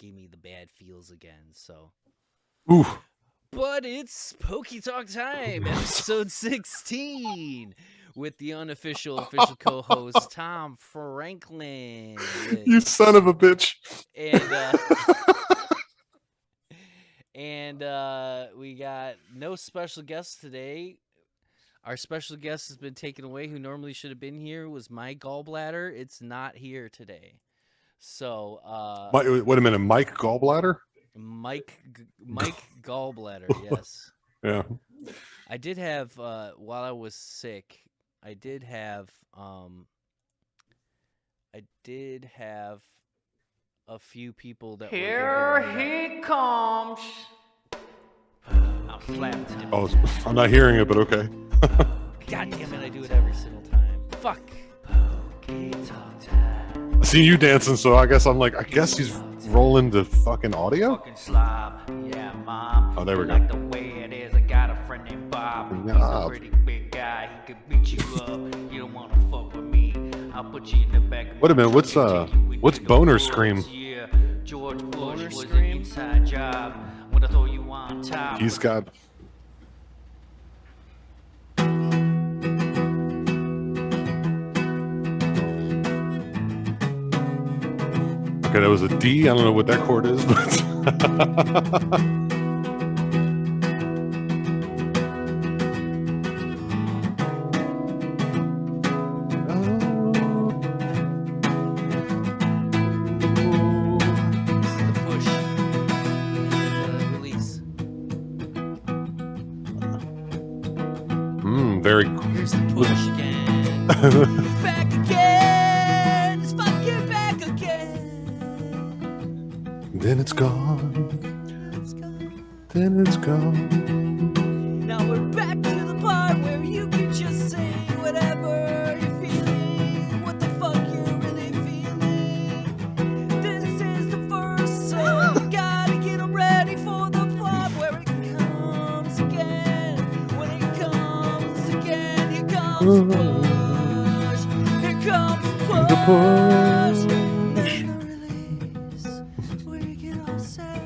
gave me the bad feels again. So, Ooh. But it's PokeyTalkTime, episode 16, with the unofficial official co-host Tom Franklin. You son of a bitch. And we got no special guests today. Our special guest has been taken away, who normally should have been here, was my Gallbladder. It's not here today. So wait a minute, Mike Gallbladder? Mike Gallbladder, yes. Yeah. I did have while I was sick, I did have a few people that here he comes. Oh, I'm not hearing it, but okay. God damn it, I do it every single time. Fuck. I seen you dancing, so I guess he's rolling the fucking audio. Yeah, Mom. Oh, there we go. Like the way it is, I got a friend named Bob. He's a pretty big guy. He could beat you up. You don't want to fuck with me. I'll put you in the back. Wait a minute, what's Boner Scream? Yeah, George Bush was an inside job. When I throw you on top. He's got. Okay, that was a D. I don't know what that chord is, but. Very. Here's the push again. It's back again. It's fucking back again. Then it's gone. Then it's gone. Now we're back to the part where you can just say whatever you're feeling, what the fuck you're really feeling. This is the first song. You gotta get them ready for the part where it comes again. When it comes again, here comes the push. Here comes the push. Then the release, where you get all sad.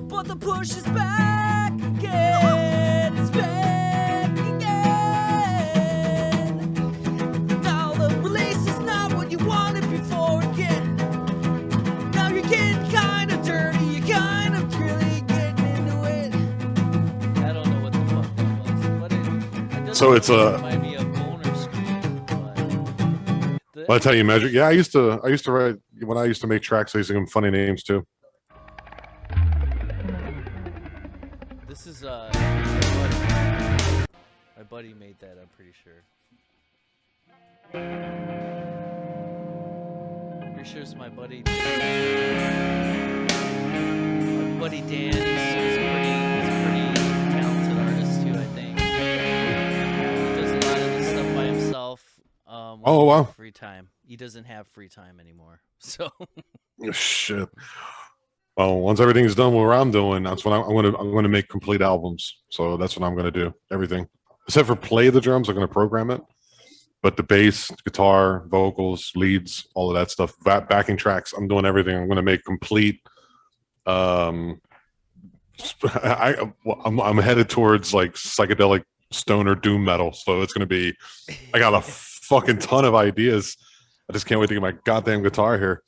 But the push is back again. It's back again. Now the release is not what you wanted before again. Now you're getting kind of dirty. You're kind of really getting into it. I don't know what the fuck that was, but it So it's might be a boner screen. Well, I tell you, Magic. Yeah, I used to write when I used to make tracks. I used to give them funny names too. This is my buddy made that, I'm pretty sure. Pretty sure it's my buddy. My buddy Dan is a pretty talented artist too, I think. He does a lot of this stuff by himself. Oh wow! Free time. He doesn't have free time anymore, so. Shit. Well, once everything's done, what I'm doing, that's when I'm going to make complete albums. So that's what I'm going to do. Everything except for play the drums. I'm going to program it, but the bass, guitar, vocals, leads, all of that stuff, backing tracks. I'm doing everything. I'm going to make complete. I'm headed towards like psychedelic stoner doom metal. So it's going to be. I got a fucking ton of ideas. I just can't wait to get my goddamn guitar here.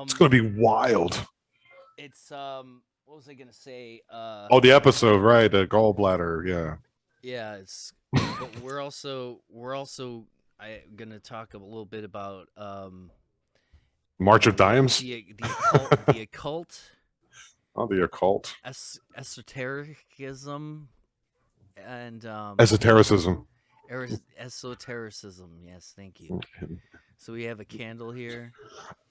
It's going to be wild. It's what was I gonna say? Oh, the episode, right? The Gallbladder, yeah. Yeah, it's. But we're also gonna talk a little bit about March of Dimes. The occult. Oh, the occult. Esotericism and esotericism. Esotericism. Yes, thank you. So we have a candle here.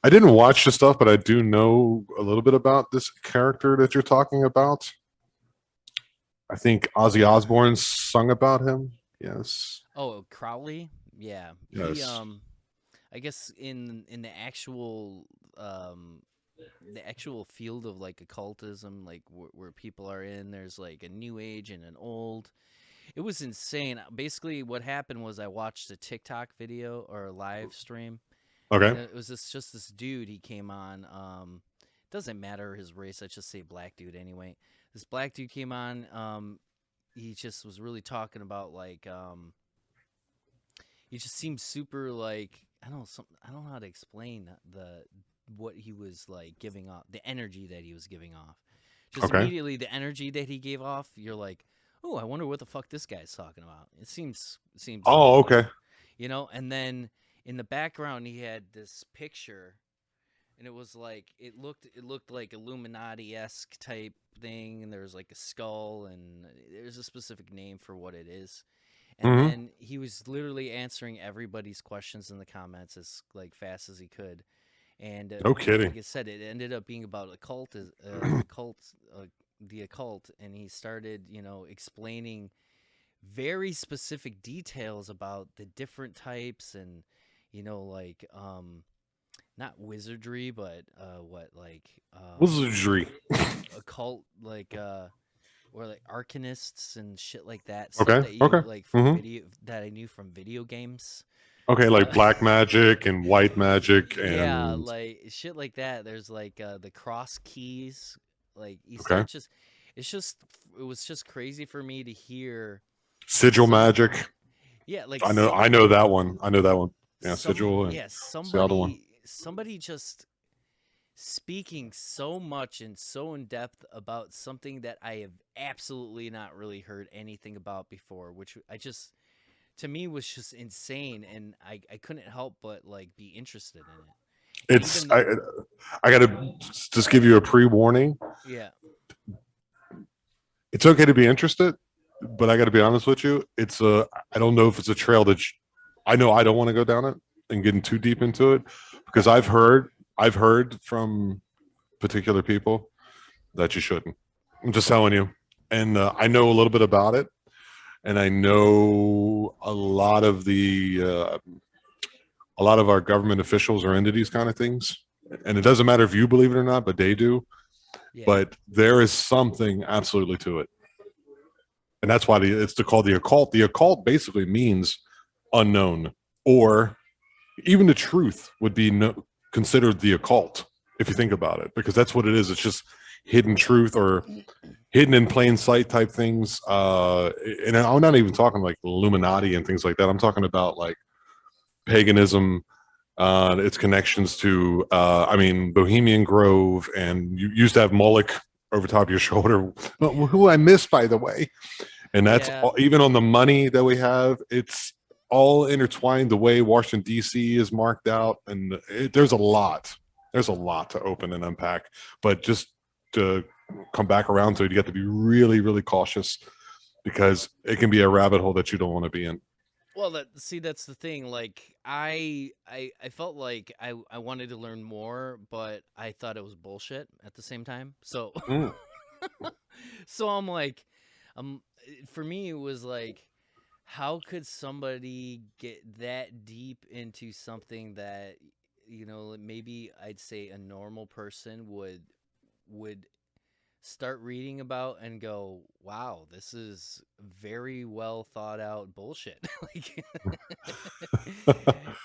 I didn't watch the stuff, but I do know a little bit about this character that you're talking about. I think Ozzy Osbourne sung about him. Yes. Oh, Crowley? Yeah. Yes. He, I guess in the actual field of like occultism, like where people are in, there's like a new age and an old. It was insane. Basically, what happened was I watched a TikTok video or a live stream. Okay. It was just this dude. He came on. doesn't matter his race. I just say black dude anyway. This black dude came on. He just was really talking about like he just seemed super like I don't know I don't know how to explain what he was like giving off, the energy that he was giving off. Just Okay. immediately the energy that he gave off, you're like, oh, I wonder what the fuck this guy's talking about. It seems. Oh, okay. You know, and then in the background he had this picture, and it was like it looked like Illuminati-esque type thing, and there was like a skull, and there's a specific name for what it is. And Mhm. then he was literally answering everybody's questions in the comments as like fast as he could. And No kidding. like I said, it ended up being about the occult, and he started, explaining very specific details about the different types, and like not wizardry, but Wizardry. occult, like or like arcanists and shit like that. Okay, Stuff that you okay. like from Mhm. video that I knew from video games. Okay, like black magic and white magic and Yeah, like shit like that. There's like the cross keys. Like you Okay. start it was just crazy for me to hear. sigil some- magic. Yeah, like I know that one. I know that one. Yeah, sigil. And Yeah, the other one. somebody just speaking so much and so in depth about something that I have absolutely not really heard anything about before, which to me was just insane, and I couldn't help but like be interested in it. It's Even I gotta just give you a pre-warning. Yeah. It's okay to be interested, but I gotta be honest with you. I don't know if it's a trail that I know I don't want to go down it and getting too deep into it, because I've heard from particular people that you shouldn't. I'm just telling you. And I know a little bit about it, and I know a lot of our government officials are into these kind of things. And it doesn't matter if you believe it or not, but they do. Yeah. But there is something absolutely to it, and that's why it's called the occult. The occult basically means unknown, or even the truth would be considered the occult if you think about it, because that's what it is. It's just hidden truth or hidden in plain sight type things. And I'm not even talking like Illuminati and things like that. I'm talking about like paganism, its connections to Bohemian Grove, and you used to have Moloch over top of your shoulder, who I miss, by the way. And that's even on the money that we have, it's all intertwined the way Washington DC is marked out, and there's a lot to open and unpack. But just to come back around to it, you have to be really, really cautious, because it can be a rabbit hole that you don't want to be in. Well, that's the thing. Like I felt like I wanted to learn more, but I thought it was bullshit at the same time. So so I'm like, for me it was like, how could somebody get that deep into something that, maybe I'd say a normal person would start reading about and go, wow, this is very well thought out bullshit. Like,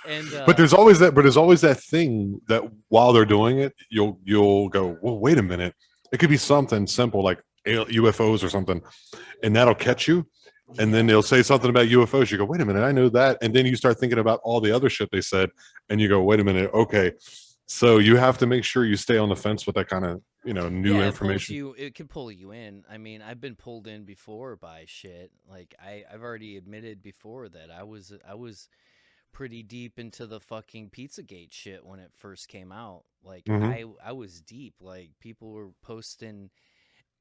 and but there's always that thing that while they're doing it, you'll go, well, wait a minute, it could be something simple like UFOs or something, and that'll catch you. And then they'll say something about UFOs. You go, wait a minute, I know that. And then you start thinking about all the other shit they said, and you go, wait a minute, okay. So you have to make sure you stay on the fence with that kind of, new information. It can pull you in. I mean, I've been pulled in before by shit. Like I've already admitted before that I was pretty deep into the fucking Pizzagate shit when it first came out. Like I was deep. Like people were posting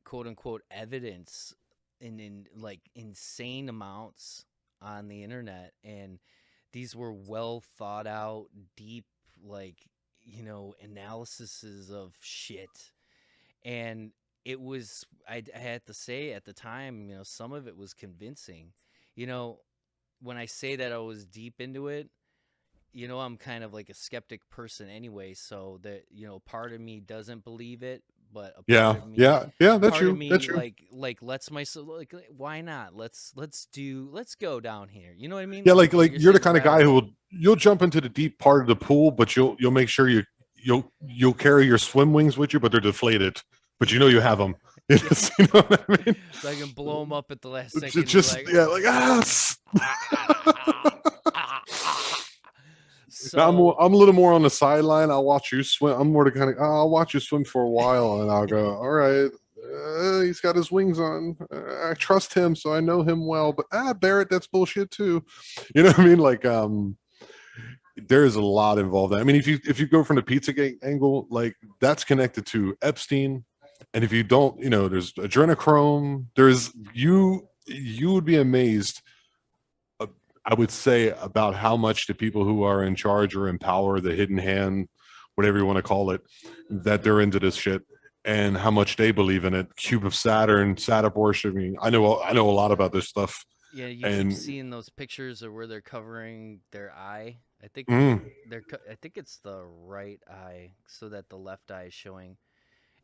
quote unquote evidence in like insane amounts on the internet, and these were well thought out, deep, like, analyses of shit. And it was, I had to say at the time, some of it was convincing. When I say that I was deep into it, I'm kind of like a skeptic person anyway, so that, part of me doesn't believe it, but a part of me, that's true. Me, that's true. Like lets myself, like, why not? Let's go down here. You know what I mean? Yeah, like you're the kind of guy who you'll jump into the deep part of the pool, but you'll make sure you you'll carry your swim wings with you, but they're deflated. But you know you have them. You know what I mean? So I can blow them up at the last second. and be Just like, yeah, like So I'm a little more on the sideline. I'll watch you swim. I'm more the kind of I'll watch you swim for a while, and I'll go, all right. He's got his wings on. I trust him, so I know him well. But Barrett, that's bullshit too. You know what I mean? Like, there is a lot involved. I mean, if you go from the Pizzagate angle, like that's connected to Epstein, and if you don't, you know, there's adrenochrome. There's you would be amazed. I would say about how much the people who are in charge or in power, the hidden hand, whatever you want to call it, that they're into this shit and how much they believe in it. Cube of Saturn, Saturn worshiping. I know a lot about this stuff. yeah, you And keep seeing those pictures of where they're covering their eye. I think I think it's the right eye, so that the left eye is showing.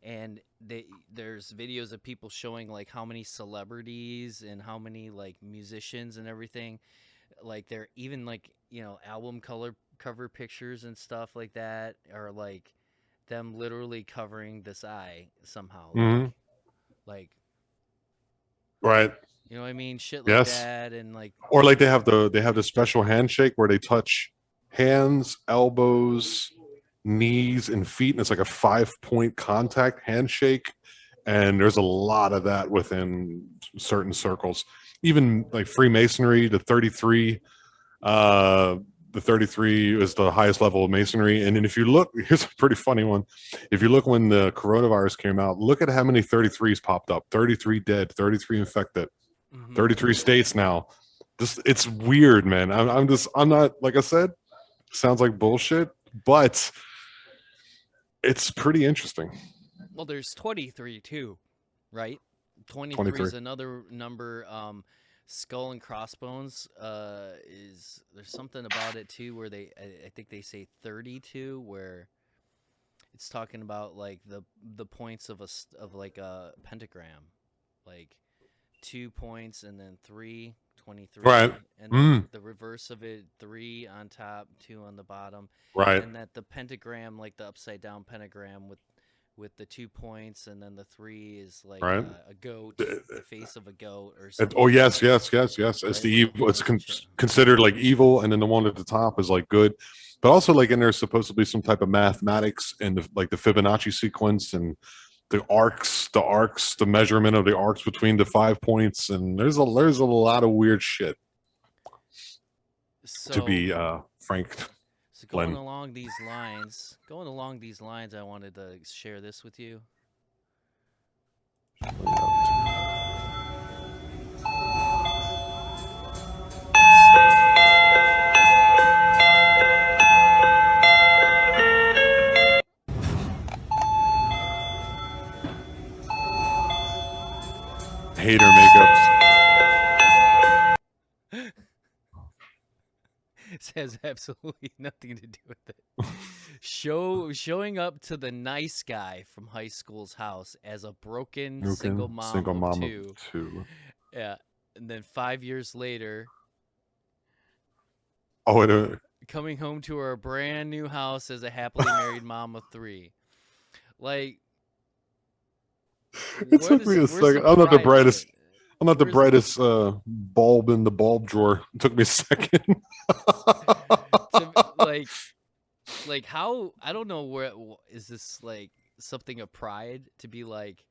And there's videos of people showing like how many celebrities and how many like musicians and everything, like they're even like, you know, album cover pictures and stuff like that are like them literally covering this eye somehow. Like right, you know what I mean, shit like yes, that. And like, or like they have the special handshake where they touch hands, elbows, knees, and feet, and it's like a 5-point contact handshake. And there's a lot of that within certain circles. Even like Freemasonry, the 33 is the highest level of masonry. And then if you look, here's a pretty funny one. If you look when the coronavirus came out, look at how many 33s popped up. 33 dead, 33 infected, 33 states now. It's weird, man. I'm not, like I said, sounds like bullshit, but it's pretty interesting. well, there's 23 too, right? 23 is another number. Skull and Crossbones is, there's something about it too where I think they say 32, where it's talking about like the points of like a pentagram, like 2 points and then 3, 23, Right. and then the reverse of it, 3 on top, 2 on the bottom, Right. and that the pentagram, like the upside down pentagram with the 2 points, and then the 3 is like right. A goat, the face of a goat or something. Oh yes. It's right? the evil. It's considered like evil, and then the one at the top is like good. But also, like, in there's supposed to be some type of mathematics and like the Fibonacci sequence and the arcs, the measurement of the arcs between the 5 points, and there's a lot of weird shit. So, to be frank. So going along these lines, I wanted to share this with you. Hater makeups. This has absolutely nothing to do with it. Showing up to the nice guy from high school's house as a broken single mom of two. Yeah, and then 5 years later, coming home to her brand new house as a happily married mom of 3. Like, it took me a second. I'm not the brightest. I'm not the brightest bulb in the bulb drawer. It took me a second. like how, I don't know where is this, like something of pride to be like,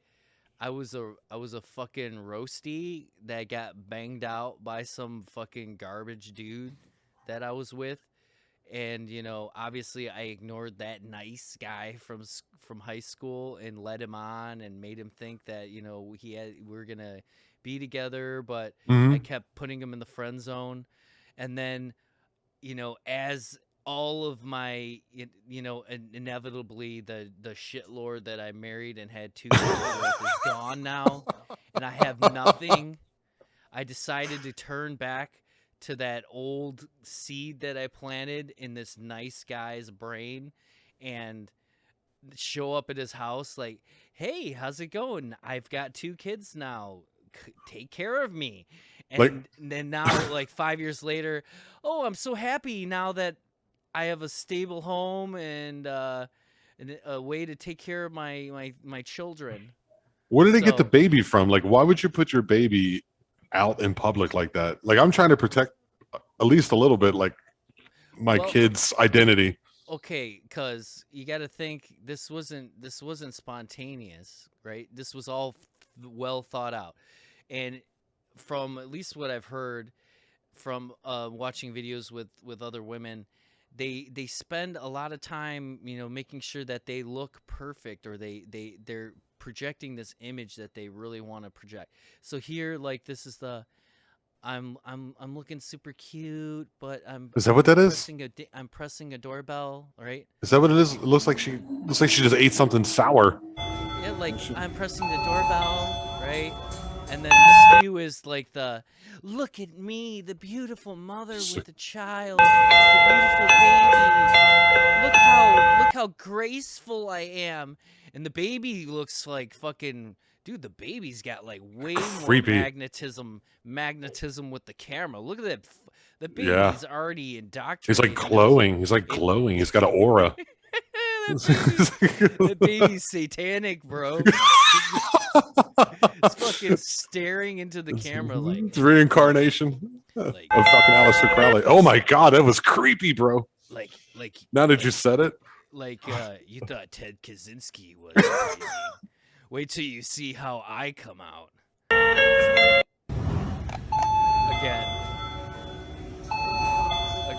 I was a fucking roasty that got banged out by some fucking garbage dude that I was with. And, you know, obviously I ignored that nice guy from high school and led him on and made him think that, you know, we were going to be together, but I kept putting him in the friend zone. And then, you know, as all of my, you know, inevitably the shitlord that I married and had 2 kids with is gone now, and I have nothing, I decided to turn back to that old seed that I planted in this nice guy's brain and show up at his house like, hey, how's it going? I've got 2 kids now. Take care of me. And then now, like 5 years later, oh, I'm so happy now that I have a stable home and and a way to take care of my children. Where did they get the So- baby from? Like, why would you put your baby out in public like that? Like, I'm trying to protect at least a little bit, like my Well- kid's identity. Okay, because you got to think this wasn't spontaneous, right? This was all well thought out, and from at least what I've heard from watching videos with other women, they spend a lot of time, making sure that they look perfect, or they're projecting this image that they really want to project. So here, like, this is the I'm looking super cute, but Is that what that is? I'm pressing a doorbell, right? Is that what it is? It looks like she just ate something sour. Yeah, like I'm pressing the doorbell, right? And then this view is like the look at me, the beautiful mother with the child, the beautiful baby. Look how graceful I am. And the baby looks like fucking dude, the baby's got like way Creepy. more magnetism with the camera. Look at that. The baby's Yeah. already He's indoctrinated. like glowing. He's like glowing. He's got an aura. That baby's satanic, bro. It's fucking staring into the camera like It's reincarnation Like- of fucking Aleister Crowley. Oh my god, that was creepy, bro. like Now that you said it, you thought Ted Kaczynski was crazy. Wait till you see how I come out.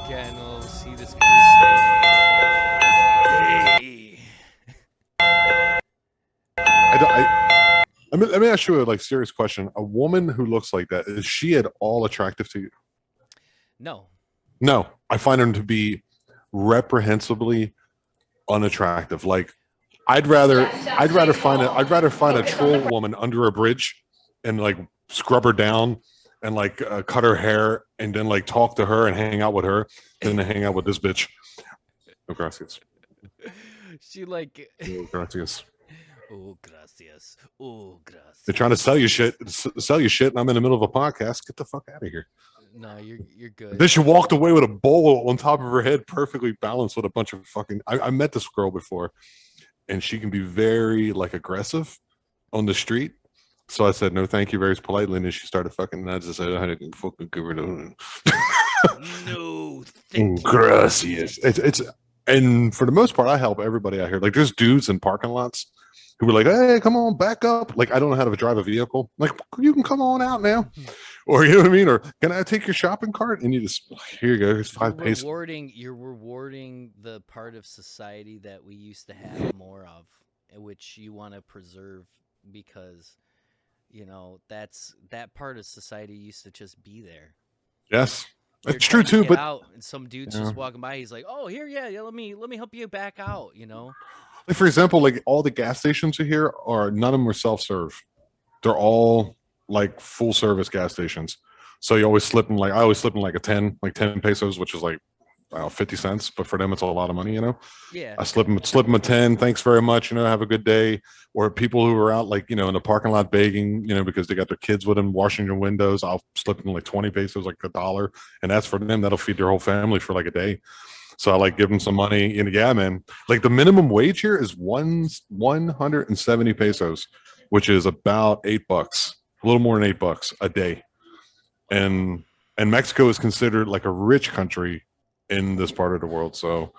Again, we'll see this hey. let me ask you a serious question. A woman who looks like that, is she at all attractive to you? No. No, I find her to be reprehensibly unattractive. Like, I'd rather find a troll woman under a bridge and like scrub her down and like cut her hair and then like talk to her and hang out with her than to hang out with this bitch. Oh, gracias. She like Oh, gracias. oh gracias. Oh gracias. They're trying to sell you shit, and I'm in the middle of a podcast. Get the fuck out of here. No, you're good. Then she walked away with a bowl on top of her head, perfectly balanced with a bunch of fucking. I met this girl before, and she can be very like aggressive on the street. So I said no, thank you, very politely, and then she started fucking. And I just said, I didn't fucking give her the. No, thank you. Gracias. It's and for the most part, I help everybody out here. Like, there's dudes in parking lots who were like, "Hey, come on, back up!" Like, I don't know how to drive a vehicle. Like, you can come on out now. Or, you know what I mean? Or, can I take your shopping cart? And you just, here you go. Here's 5 pesos. You're rewarding the part of society that we used to have more of, which you want to preserve because, that part of society used to just be there. Yes, You're it's true trying to too. get But out, and some dude's just walking by. He's like, "Oh, here, yeah, let me help you back out." like, for example, like all the gas stations here none of them are self-serve. They're all like full service gas stations. So you always slip in I always slip in like 10 pesos, which is like 50 cents, but for them it's a lot of money, Yeah. I slip them a 10. Thanks very much. Have a good day. Or people who are out in the parking lot begging, because they got their kids with them, washing their windows. I'll slip them like 20 pesos, like $1, and that's for them. That'll feed their whole family for like a day. So I give them some money. Yeah, man. Like, the minimum wage here is 170 pesos, which is about $8, a little more than $8 a day. And Mexico is considered like a rich country in this part of the world. So,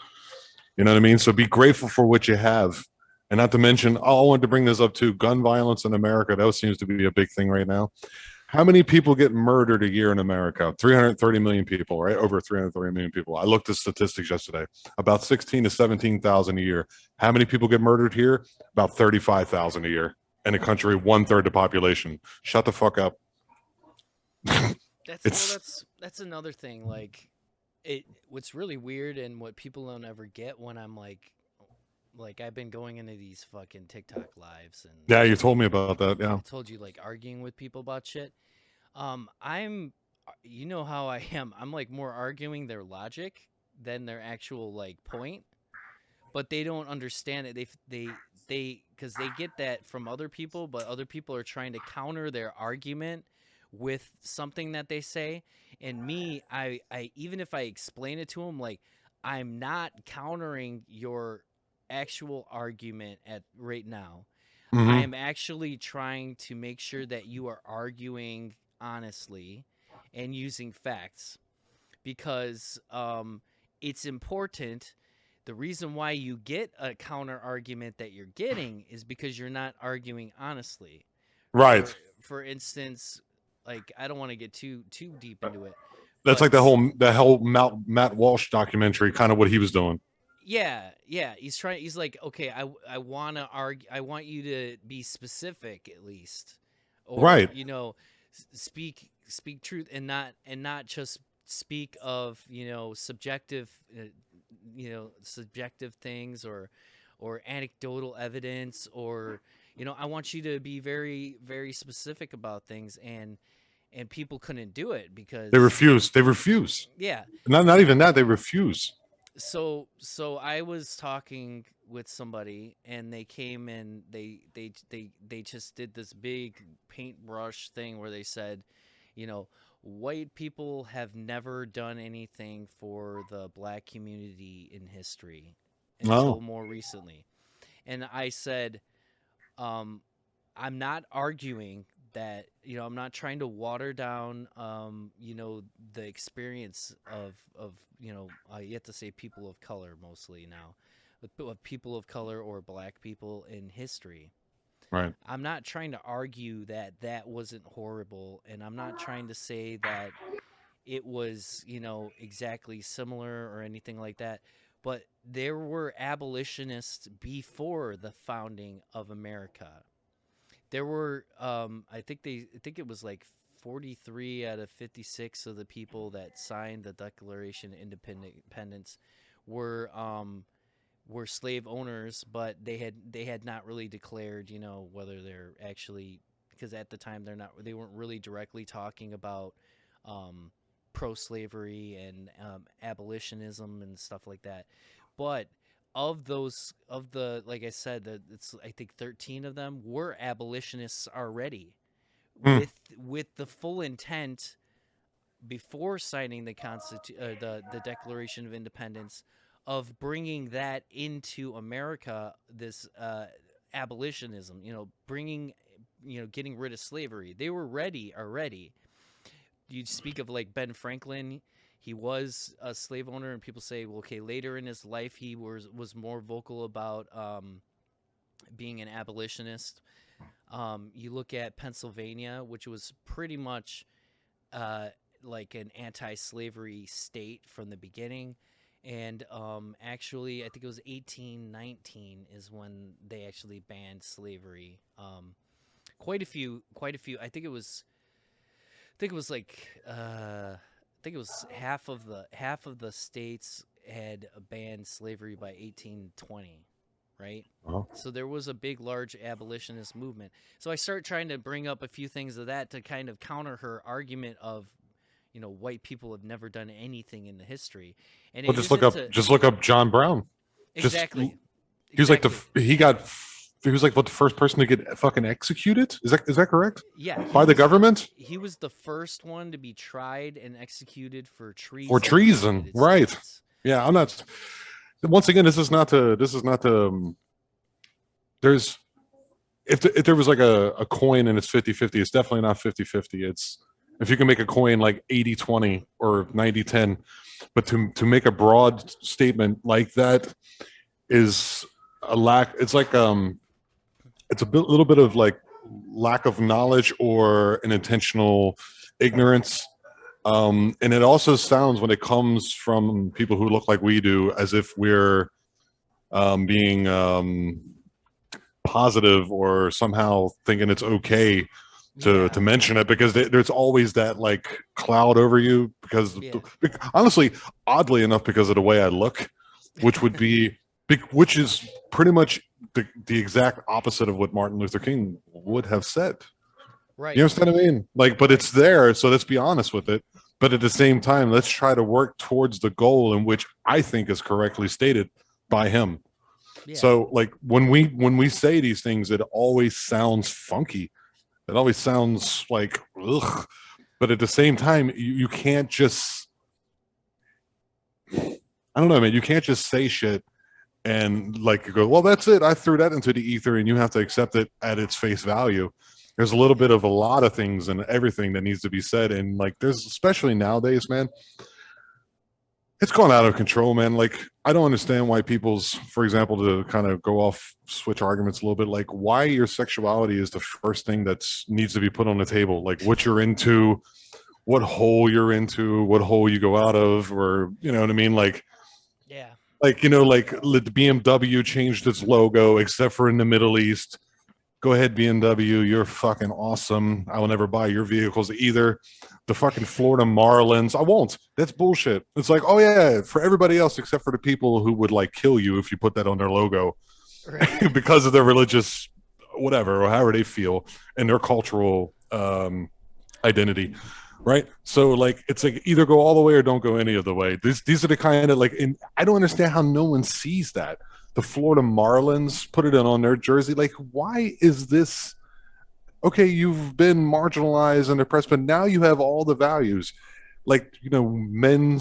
you know what I mean? So be grateful for what you have. And not to mention, I wanted to bring this up too, gun violence in America. That seems to be a big thing right now. How many people get murdered a year in America? 330 million people, right? Over 330 million people. I looked at statistics yesterday. About 16 to 17,000 a year. How many people get murdered here? About 35,000 a year. In a country 1/3 the population. Shut the fuck up. That's another thing. Like, what's really weird and what people don't ever get when I'm like I've been going into these fucking TikTok lives and Yeah, you told me about that. Yeah. I told you, like, arguing with people about shit. You know how I am. I'm like more arguing their logic than their actual like point, but they don't understand it. They because they get that from other people, but other people are trying to counter their argument with something that they say. And me, I even if I explain it to them, like, I'm not countering your actual argument at right now. I Mhm. am actually trying to make sure that you are arguing honestly and using facts because it's important. The reason why you get a counter argument that you're getting is because you're not arguing honestly. Right. For instance, like I don't want to get too deep into it, That's but like the whole Matt Walsh documentary, kind of what he was doing. yeah, he's trying. He's like, okay, I want to argue. I want you to be specific at least, or Right. speak truth and not just speak of subjective, subjective things or anecdotal evidence or I want you to be very very specific about things and people couldn't do it They because refuse. They refuse. yeah. Not even that. They refuse. So I was talking with somebody and they came and they just did this big paintbrush thing where they said, white people have never done anything for the black community in history until No. more recently. And I said, um, I'm not arguing that I'm not trying to water down the experience of you have to say people of color mostly now, of people of color or black people in history. Right. I'm not trying to argue that that wasn't horrible, and I'm not trying to say that it was exactly similar or anything like that. But there were abolitionists before the founding of America. There were I think it was like 43 out of 56 of the people that signed the Declaration of Independence were slave owners, but they had not really declared, whether they're actually, because at the time they weren't really directly talking about pro-slavery and abolitionism and stuff like that. But of the like I said, it's I think 13 of them were abolitionists already, Mm. with the full intent before signing the Declaration of Independence of bringing that into America, this abolitionism, bringing getting rid of slavery. They were ready already. You speak of like Ben Franklin. He was a slave owner, and people say, well, okay, later in his life, he was more vocal about being an abolitionist. You look at Pennsylvania, which was pretty much like an anti-slavery state from the beginning, and actually, I think it was 1819 is when they actually banned slavery. Quite a few. I think it was like I think it was half of the states had banned slavery by 1820, right? Oh. So there was a big, large abolitionist movement. So I start trying to bring up a few things of that to kind of counter her argument of, white people have never done anything in the history, and Well, it isn't just look up John Brown. exactly. He was like he was like what, the first person to get fucking executed. Is that correct? Yeah, By the government he was the first one to be tried and executed for treason. for treason, in the United right? States. Yeah, I'm not. Once again, this is not the. There's if there was like a coin and it's 50-50, it's definitely not 50-50. It's if you can make a coin like 80-20 or 90-10, but to make a broad statement like that is a lack. It's like it's little bit of like lack of knowledge or an intentional ignorance. And it also sounds, when it comes from people who look like we do, as if we're being positive or somehow thinking it's okay to mention it, because there's always that like cloud over you because honestly, oddly enough, because of the way I look, which is pretty much the exact opposite of what Martin Luther King would have said. Right. You understand what I mean? Like, but it's there, so let's be honest with it. But at the same time, let's try to work towards the goal in which I think is correctly stated by him. Yeah. So, like when we say these things, it always sounds funky. It always sounds like ugh. But at the same time, you can't just. I don't know, man. You can't just say shit and like you go, well, that's it. I threw that into the ether, and you have to accept it at its face value. There's a little bit of a lot of things and everything that needs to be said, and like there's especially nowadays, man. It's gone out of control, man. Like I don't understand why people's, for example, to kind of go off switch arguments a little bit, like why your sexuality is the first thing that's needs to be put on the table, like what you're into, what hole you're into, what hole you go out of, or you know what I mean, Yeah. like you know, like the BMW changed its logo except for in the Middle East. Go ahead, BMW, you're fucking awesome. I will never buy your vehicles either. The fucking Florida Marlins, I won't. That's bullshit. It's like, oh yeah, for everybody else except for the people who would like kill you if you put that on their logo Right. because of their religious whatever or however they feel and their cultural identity, right? So like it's like either go all the way or don't go any of the way. These are the kind of like, and I don't understand how no one sees that. The Florida Marlins put it in on their jersey. Like, why is this? Okay, you've been marginalized and oppressed, but now you have all the values. Like, you know, men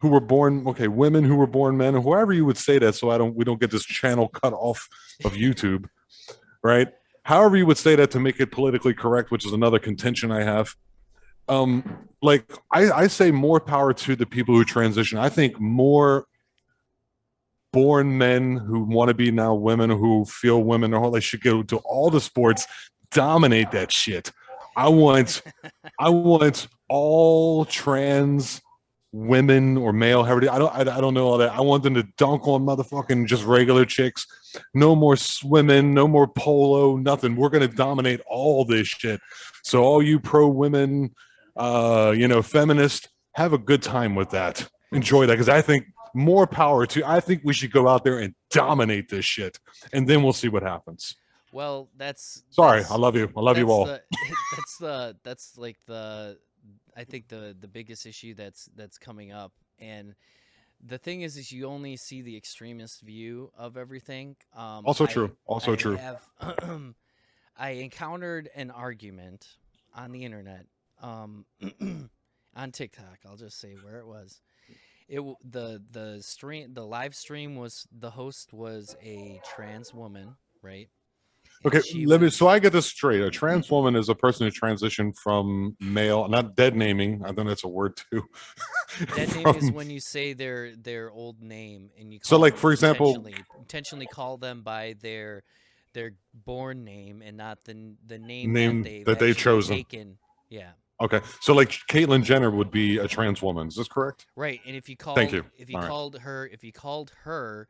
who were born, okay, women who were born men, whoever you would say that, so we don't get this channel cut off of YouTube, right? However you would say that to make it politically correct, which is another contention I have. Like I say more power to the people who transition. I think more born men who want to be now women who feel women or they should go to all the sports, dominate that shit. I want all trans women or male, however I don't know all that. I want them to dunk on motherfucking just regular chicks. No more swimming, no more polo, nothing. We're gonna dominate all this shit. So all you pro women, you know, feminists, have a good time with that. Enjoy that because I think more power to. I think we should go out there and dominate this shit, and then we'll see what happens. Well, that's Sorry, that's I love you. I love you that's all. the that's like the I think the biggest issue that's coming up. And the thing is you only see the extremist view of everything. Also true. Also I true. have I encountered an argument on the internet, on TikTok. I'll just say where it was. The live stream was, the host was a trans woman, right? And Okay, she let me. was So I get this straight. A trans woman is a person who transitioned from male, not dead naming. I think that's a word too. dead name is From when you say their old name and you so, call like them for example, intentionally call them by their born name and not the name that name they've that they've actually chosen. taken. Yeah. Okay, so like Caitlyn Jenner would be a trans woman. Is this correct? Right. And if you Thank called you. if you All right. called her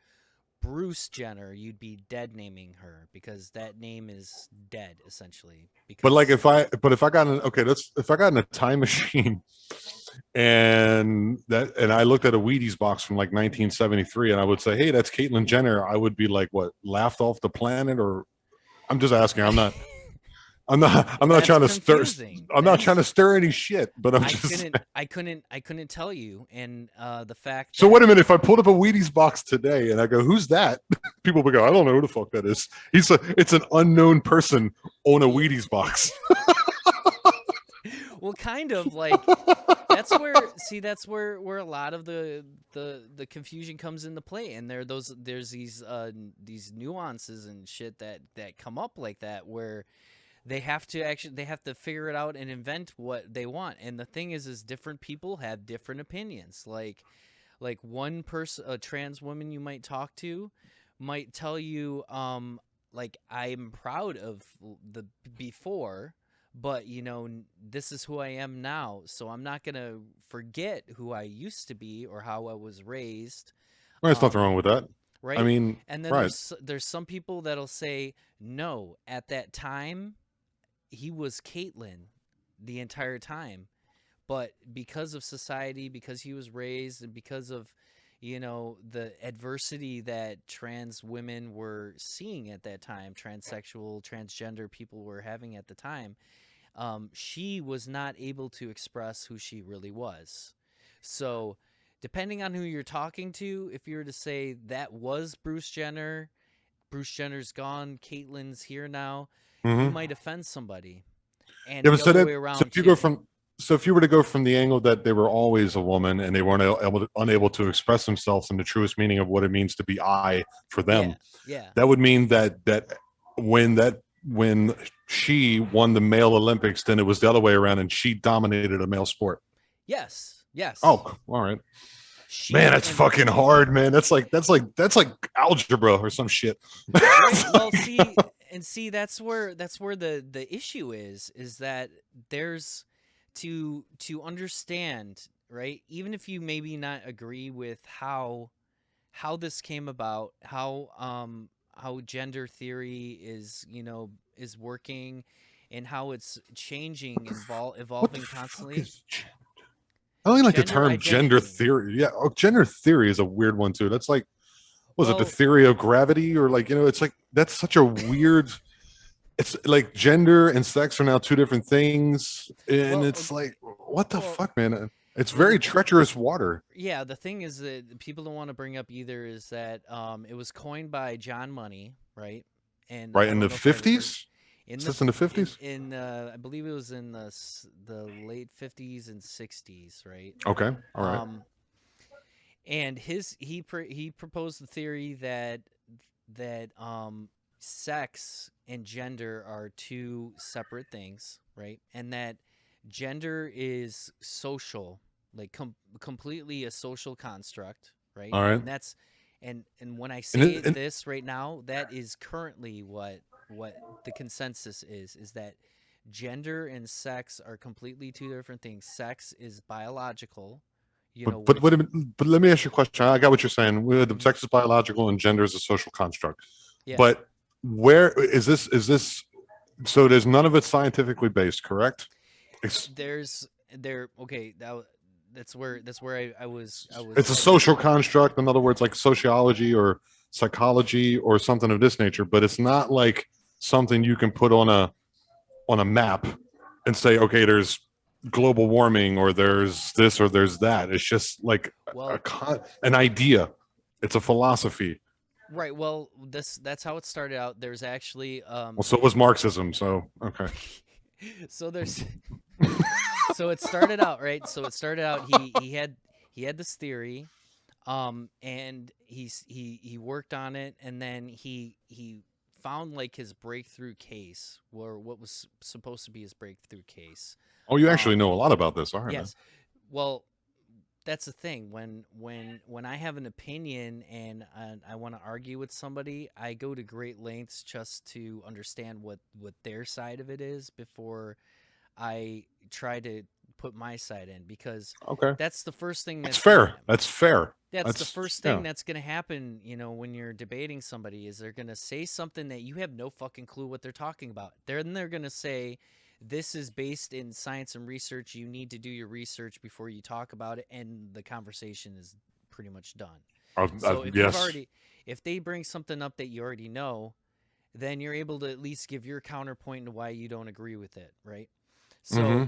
Bruce Jenner, you'd be dead naming her because that name is dead essentially. But like Because if I got if I got in a time machine and I looked at a Wheaties box from like 1973 and I would say, hey, that's Caitlyn Jenner, I would be like, what, laughed off the planet? Or I'm just asking. I'm well, not that's trying to stir. confusing. I'm not trying to stir any shit. But I'm I just. couldn't tell you. And the fact So wait that a minute. If I pulled up a Wheaties box today and I go, "Who's that?" People would go, "I don't know who the fuck that is." It's an unknown person on a Wheaties box. well, kind of like that's where a lot of the confusion comes into play. And there's these nuances and shit that come up like that where they have to figure it out and invent what they want. And the thing is different people have different opinions. Like one person, a trans woman you might talk to might tell you, like, I'm proud of the before, but this is who I am now, so I'm not gonna forget who I used to be or how I was raised. There's nothing wrong with that. Right? I mean, And then right. there's some people that'll say, no, at that time he was Caitlyn the entire time, but because of society, because he was raised, and because of the adversity that trans women were seeing at that time, transsexual, transgender people were having at the time, she was not able to express who she really was. So depending on who you're talking to, if you were to say that was Bruce Jenner's gone, Caitlyn's here now, you Mm-hmm. might offend somebody. And Yeah, the but so other that way around so if you too. go from So if you were to go from the angle that they were always a woman and they weren't unable to express themselves in the truest meaning of what it means to be I for them, Yeah. that would mean that when she won the male Olympics, then it was the other way around, and she dominated a male sport. Yes. Oh, all right. She Man, that's and- fucking hard, man. That's like algebra or some shit. Right, well, see, that's where the issue is that there's to understand, right? Even if you maybe not agree with how this came about, how gender theory is working, and how it's changing and evolving constantly. I don't even like the Gender term gender identity. theory. Yeah, gender theory is a weird one too. That's like, was it the Well- theory of gravity, or like, it's like, that's such a weird. It's like gender and sex are now two different things, and Well, it's like, what the well, fuck, man? It's very treacherous water. Yeah, the thing is that people don't want to bring up either is that it was coined by John Money, right? And Right I in don't the know if I ever- 50s. In Is the this in the f- 50s? In I believe it was in the late 50s and 60s, right? Okay, all right. And he proposed the theory that sex and gender are two separate things, right? And that gender is social, like completely a social construct, right? All right. And that's and when I say and- this right now, that is currently what the consensus is that gender and sex are completely two different things. Sex is biological, but let me ask you a question. I got what you're saying. The Mhm. sex is biological and gender is a social construct. Yeah. But where is this? Is this so? There's none of it scientifically based, correct? Okay, that's where I was It's a social construct. In other words, like sociology or psychology or something of this nature. But it's not like something you can put on a map and say, okay, there's global warming or there's this or there's that. It's just like well, an idea. It's a philosophy. right. Well, that's how it started out. There's actually Well, so was Marxism. So okay. so there's so it started out, right? So it started out he had this theory, and he worked on it, and then he found like his breakthrough case, or what was supposed to be his breakthrough case. Oh, you actually know a lot about this, aren't you? Yes. Well, that's the thing. When I have an opinion and I want to argue with somebody, I go to great lengths just to understand what their side of it is before I try to put my side in, because Okay. that's the first thing That's fair. That's fair. That's the first thing yeah. that's going to happen, when you're debating somebody, is they're going to say something that you have no fucking clue what they're talking about. Then they're going to say, this is based in science and research. You need to do your research before you talk about it, and the conversation is pretty much done. So if they bring something up that you already know, then you're able to at least give your counterpoint to why you don't agree with it, right? So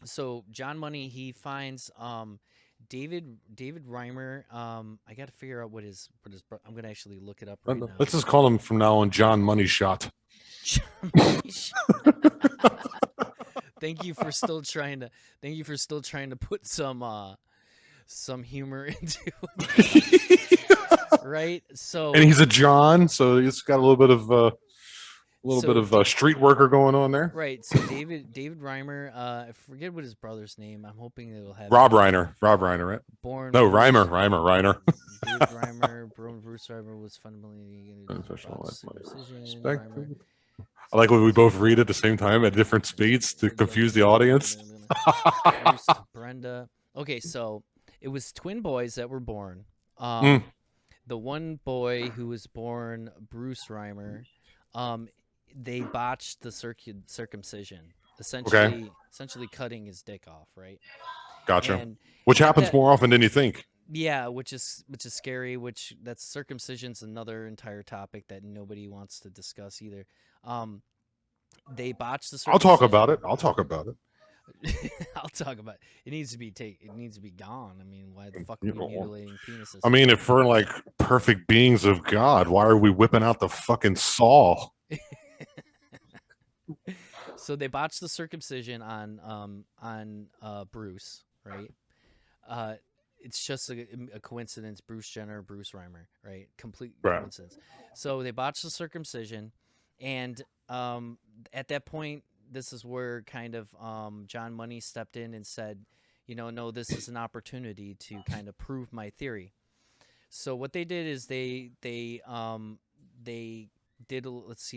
so John Money, he finds David Reimer. I got to figure out what his I'm going to actually look it up right now. Let's just call him from now on John Money Shot. Thank you for still trying to put some humor into it. Right? So And he's a John, so he's got a little bit of street worker going on there. Right. So David Reimer, I forget what his brother's name. I'm hoping it'll have Rob Reiner, right? Born No, Bruce- Reiner. David Reimer, Bruce Reimer was fundamentally circumcision. Reimer- I like when we both read at the same time at different speeds to confuse the audience. Bruce, Brenda. Okay, so it was twin boys that were born. The one boy who was born Bruce Reimer, they botched the circumcision, essentially cutting his dick off, right? Gotcha. And Which happens more often than you think. yeah, which is scary. That's circumcision's another entire topic that nobody wants to discuss either. They botched the circumcision. I'll talk about it. I'll talk about it. It needs to be gone. I mean, why the fuck are we mutilating penises? I mean, if we're like perfect beings of God, why are we whipping out the fucking saw? So they botched the circumcision on Bruce, right? It's just a coincidence. Bruce Jenner, Bruce Reimer, right? Complete Right. coincidence. So they botched the circumcision, and at that point, this is where kind of John Money stepped in and said, no, this is an opportunity to kind of prove my theory. So what they did is they did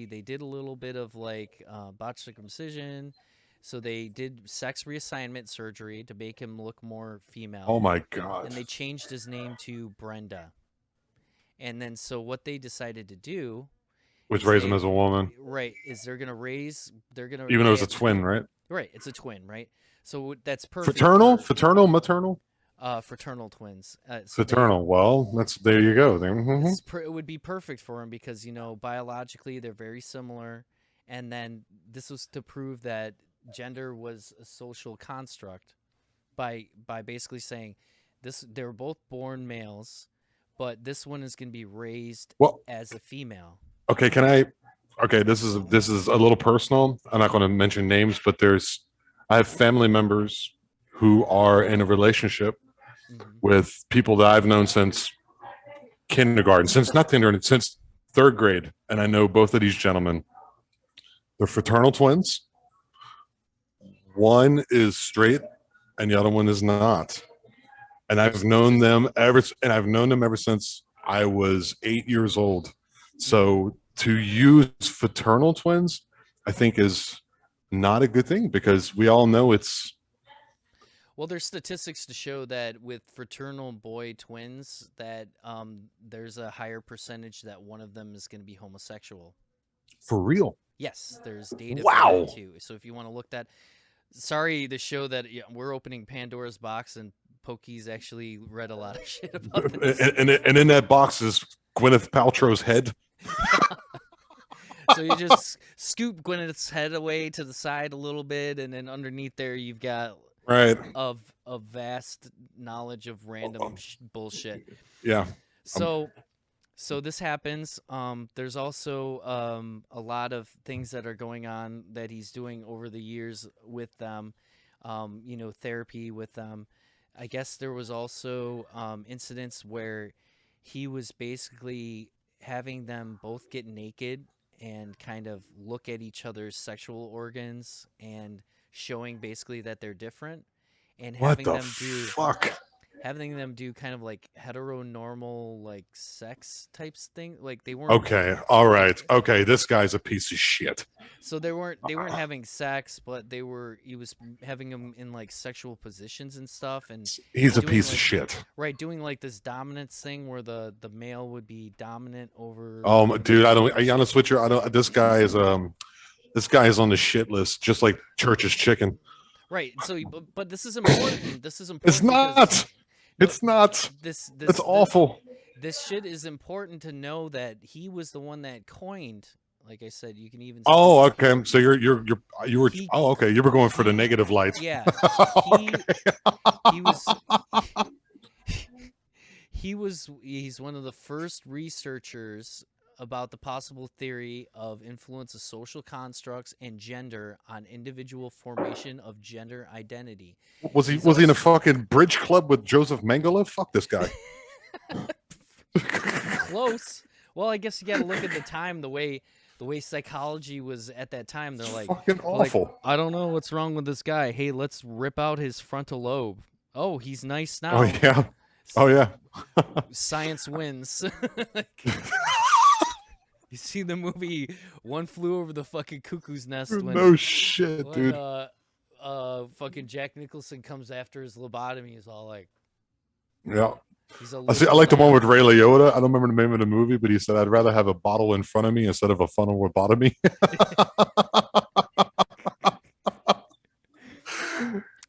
they did a little bit of like botched circumcision. So they did sex reassignment surgery to make him look more female. Oh my God. And they changed his name to Brenda. And then so what they decided to do, Which raised him as a woman. right, is they're gonna Even though it's a twin, right? Right, it's a twin, right? So that's perfect. Fraternal, maternal. Fraternal twins. Fraternal. Well, there you go. It would be perfect for him because biologically they're very similar, and then this was to prove that gender was a social construct by basically saying they were both born males, but this one is going to be raised as a female. Okay, this is a little personal. I'm not going to mention names, but I have family members who are in a relationship with people that I've known since kindergarten, since 3rd grade, and I know both of these gentlemen. They're fraternal twins. One is straight, and the other one is not. And I've known them ever since I was 8 years old. So to use fraternal twins, I think is not a good thing because we all know it's. Well, there's statistics to show that with fraternal boy twins that there's a higher percentage that one of them is going to be homosexual. For real? Yes, there's data Wow. for that too. So if you want to look that, sorry to show that we're opening Pandora's box and Pokey's actually read a lot of shit about this. And in that box is Gwyneth Paltrow's head. So you just scoop Gwyneth's head away to the side a little bit, and then underneath there you've got of vast knowledge of random bullshit. Yeah. So this happens. There's also a lot of things that are going on that he's doing over the years with them. Therapy with them. I guess there was also incidents where he was basically having them both get naked and kind of look at each other's sexual organs and showing basically that they're different, and having them do kind of like heteronormal like sex types thing. Like they weren't. Okay. All right. Okay. This guy's a piece of shit. So they weren't having sex, but he was having them in like sexual positions and stuff, and he's a piece of shit. Right, doing like this dominance thing where the male would be dominant over. Oh, dude, I honest with you, this guy is on the shit list, just like Church's chicken. Right. So, but this is important. This is important. It's not. It's not. It's awful. This shit is important to know that he was the one that coined. Like I said, you can even. Oh, okay. So you were. Okay. You were going for the negative light. Yeah. He's one of the first researchers about the possible theory of influence of social constructs and gender on individual formation of gender identity. Was he in a fucking bridge club with Joseph Mengele? Fuck this guy. Close. Well, I guess you got to look at the time, the way psychology was at that time. They're like fucking awful. Like, I don't know what's wrong with this guy. Hey, let's rip out his frontal lobe. Oh, he's nice now. Oh yeah. Oh yeah. Science wins. You see the movie One Flew Over the Fucking Cuckoo's Nest? No shit, dude. Fucking Jack Nicholson comes after his lobotomy. He's all like, yeah. I like the one with Ray Liotta. I don't remember the name of the movie, but he said, "I'd rather have a bottle in front of me instead of a funnel with bottom me."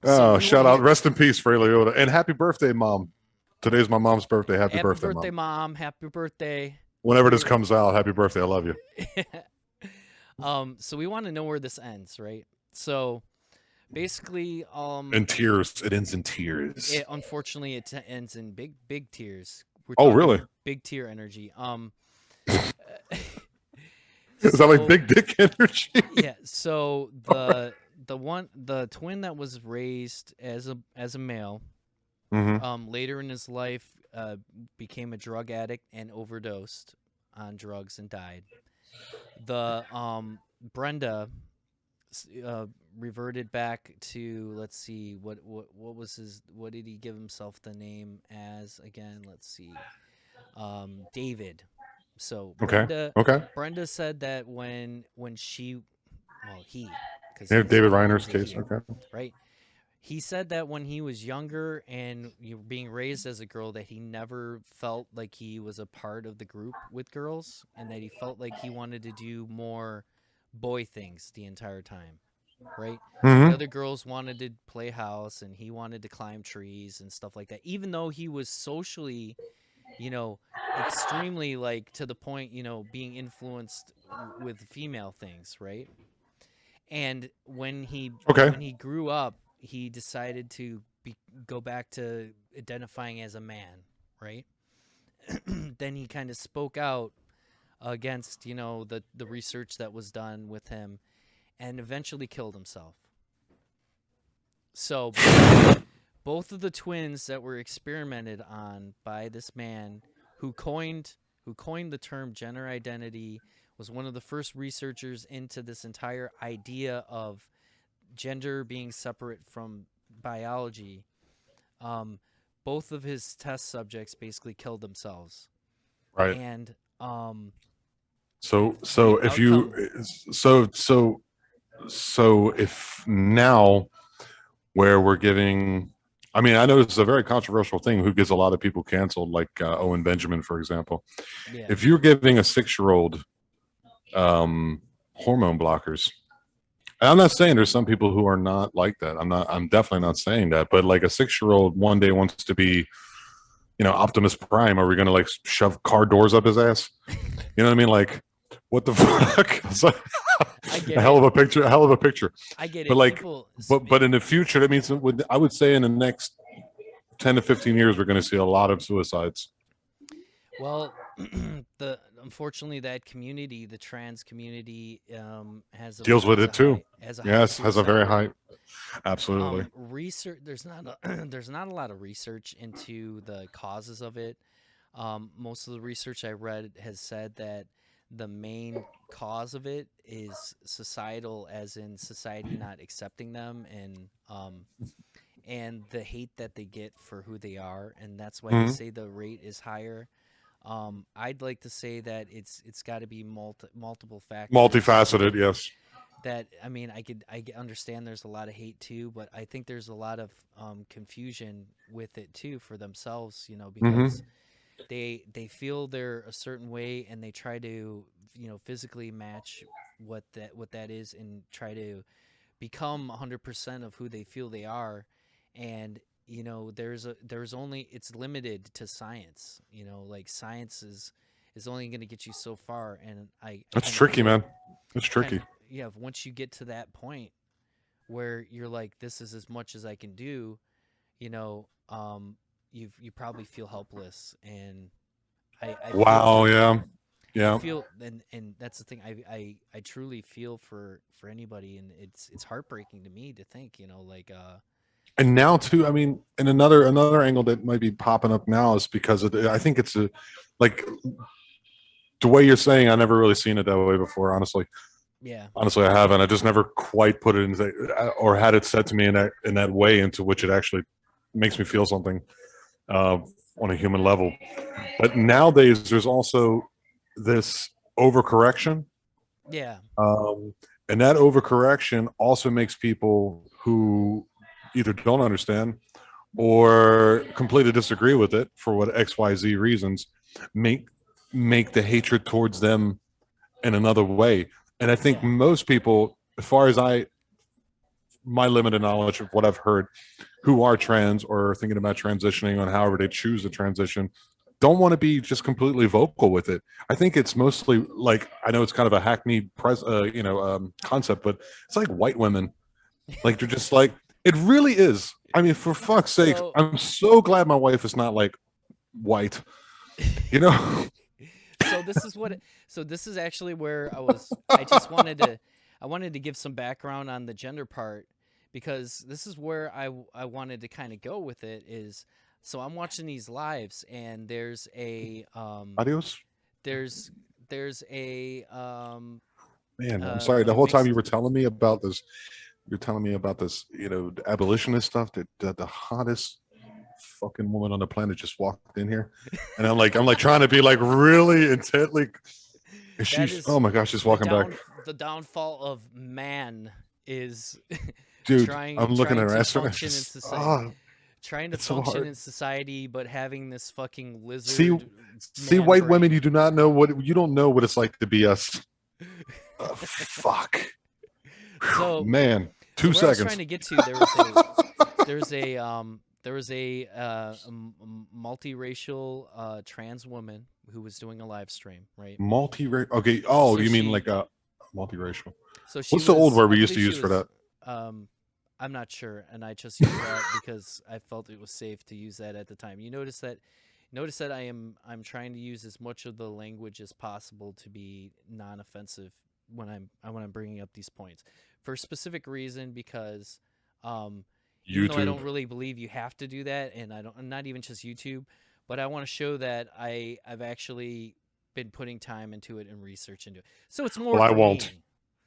Oh, shout out. Rest in peace, Ray Liotta. And happy birthday, Mom. Today's my mom's birthday. Happy birthday, Mom. Happy birthday. Whenever this comes out, happy birthday. I love you. So we want to know where this ends, right? So basically, in tears. It ends in tears. Unfortunately, it ends in big tears. Oh, really? Big tear energy. Is that like big dick energy? Yeah. So the twin that was raised as a male, later in his life, became a drug addict and overdosed on drugs and died. The Brenda reverted back to, let's see, what was what did he give himself the name as again? Let's see, David. So Brenda said that when she, well, because David Reiner's case, right. He said that when he was younger and being raised as a girl, that he never felt like he was a part of the group with girls, and that he felt like he wanted to do more boy things the entire time, right? The other girls wanted to play house, and he wanted to climb trees and stuff like that, even though he was socially, extremely, like, to the point, being influenced with female things, right? And when he grew up, he decided to go back to identifying as a man, right? Then he kind of spoke out against, the research that was done with him, and eventually killed himself. So both of the twins that were experimented on by this man who coined the term gender identity, was one of the first researchers into this entire idea of gender being separate from biology. Both of his test subjects basically killed themselves. Right. And so if now, where we're giving, I mean, I know this is a very controversial thing who gets a lot of people canceled, like Owen Benjamin, for example. Yeah. If you're giving a 6-year-old hormone blockers, and I'm not saying there's some people who are not like that. I'm definitely not saying that. But like a 6-year-old one day wants to be, Optimus Prime. Are we going to like shove car doors up his ass? You know what I mean? Like, what the fuck? It's like a hell of a picture. I get it. But like, but in the future, that means I would say in the next 10 to 15 years, we're going to see a lot of suicides. Well, unfortunately, that community, the trans community, deals with it too. Has a very high. Absolutely. Research. There's not a lot of research into the causes of it. Most of the research I read has said that the main cause of it is societal, as in society not accepting them, and the hate that they get for who they are, and that's why they say the rate is higher. I'd like to say that it's got to be multiple factors. Multifaceted, yes. That, I mean, I understand there's a lot of hate too, but I think there's a lot of confusion with it too for themselves, because they feel they're a certain way, and they try to, physically match what that is, and try to become 100% of who they feel they are. And it's limited to science. Like, science is only going to get you so far, and that's tricky, man. It's tricky. Yeah, once you get to that point where you're like, this is as much as I can do, you probably feel helpless. And I feel, and that's the thing. I truly feel for anybody, and it's heartbreaking to me to think, And now too, I mean, and another angle that might be popping up now is because I think it's like the way you're saying. I never really seen it that way before, honestly. Yeah. Honestly, I haven't. I just never quite put it into, or had it said to me in that way, into which it actually makes me feel something on a human level. But nowadays, there's also this overcorrection. Yeah. And that overcorrection also makes people who either don't understand or completely disagree with it for what XYZ reasons make the hatred towards them in another way. And I think most people, as far as my limited knowledge of what I've heard, who are trans or thinking about transitioning on however they choose to transition, don't want to be just completely vocal with it. I think it's mostly like, I know it's kind of a hackneyed concept, but it's like white women. Like, they're just like, it really is. I mean, for fuck's sake, I'm so glad my wife is not like white. So this is actually where I wanted to give some background on the gender part, because this is where I wanted to kind of go with it is, so I'm watching these lives and there's a Adios. there's a Man, I'm sorry. The a whole time you mixed were telling me about this, the abolitionist stuff. That the hottest fucking woman on the planet just walked in here, and I'm like trying to be like really intently. And she's, oh my gosh, she's walking back. The downfall of man is Dude, trying I'm looking at her to ass right now. function in She's- society. Trying to it's so function hard. in society, but having this fucking lizard. See, man white brain. women, you don't know what it's like to be us. Fuck. So Man, so 2 where I was seconds. trying to get to, there was a multiracial trans woman who was doing a live stream, right? Multi-racial. Okay. Oh, So you mean she- like a multiracial? So she What's the old was- word we I used to believe use she for was, that? I'm not sure, and I just used that because I felt it was safe to use that at the time. You notice that I'm trying to use as much of the language as possible to be non-offensive when I'm bringing up these points for a specific reason, because even though I YouTube. don't really believe you have to do that, and I'm not even just YouTube, but I want to show that I've actually been putting time into it and research into it. So it's more. Well, I for won't. me,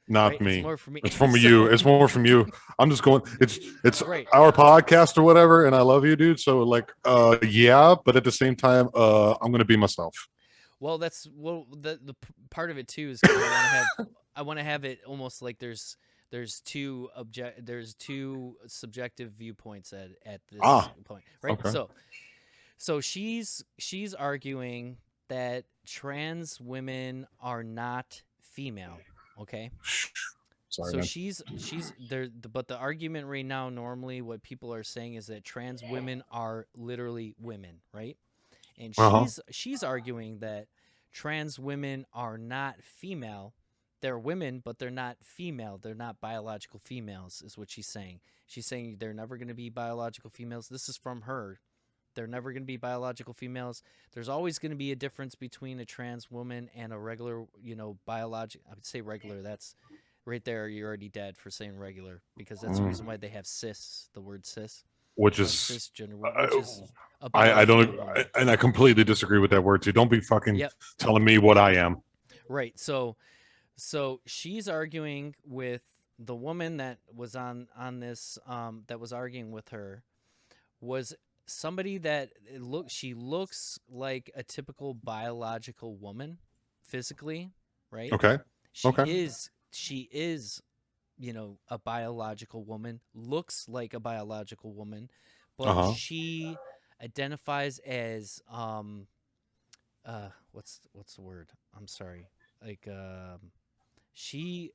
Not right? me. It's more for me. It's from So- you. It's more from you. I'm just going. It's Right. our podcast or whatever, and I love you, dude. So like, yeah, but at the same time, I'm gonna be myself. Well, the part of it too is I want to have it almost like there's two subjective viewpoints at this point, right? okay. So she's arguing that trans women are not female, okay? Sorry, So man. she's there, but the argument right now, normally what people are saying is that trans women are literally women, right? And she's arguing that trans women are not female. They're women, but they're not female. They're not biological females, is what she's saying. She's saying they're never going to be biological females. This is from her. They're never going to be biological females. There's always going to be a difference between a trans woman and a regular, biological. I would say regular. That's right there. You're already dead for saying regular, because that's the reason why they have cis, the word cis. Which is cisgender, which is a I don't, biological woman. and I completely disagree with that word too. Don't be fucking Yep. telling me what I am. Right. So she's arguing with the woman that was on this that was arguing with her was somebody that she looks like a typical biological woman physically, right? Okay. She is a biological woman, looks like a biological woman, but she identifies as what's the word? I'm sorry. Like she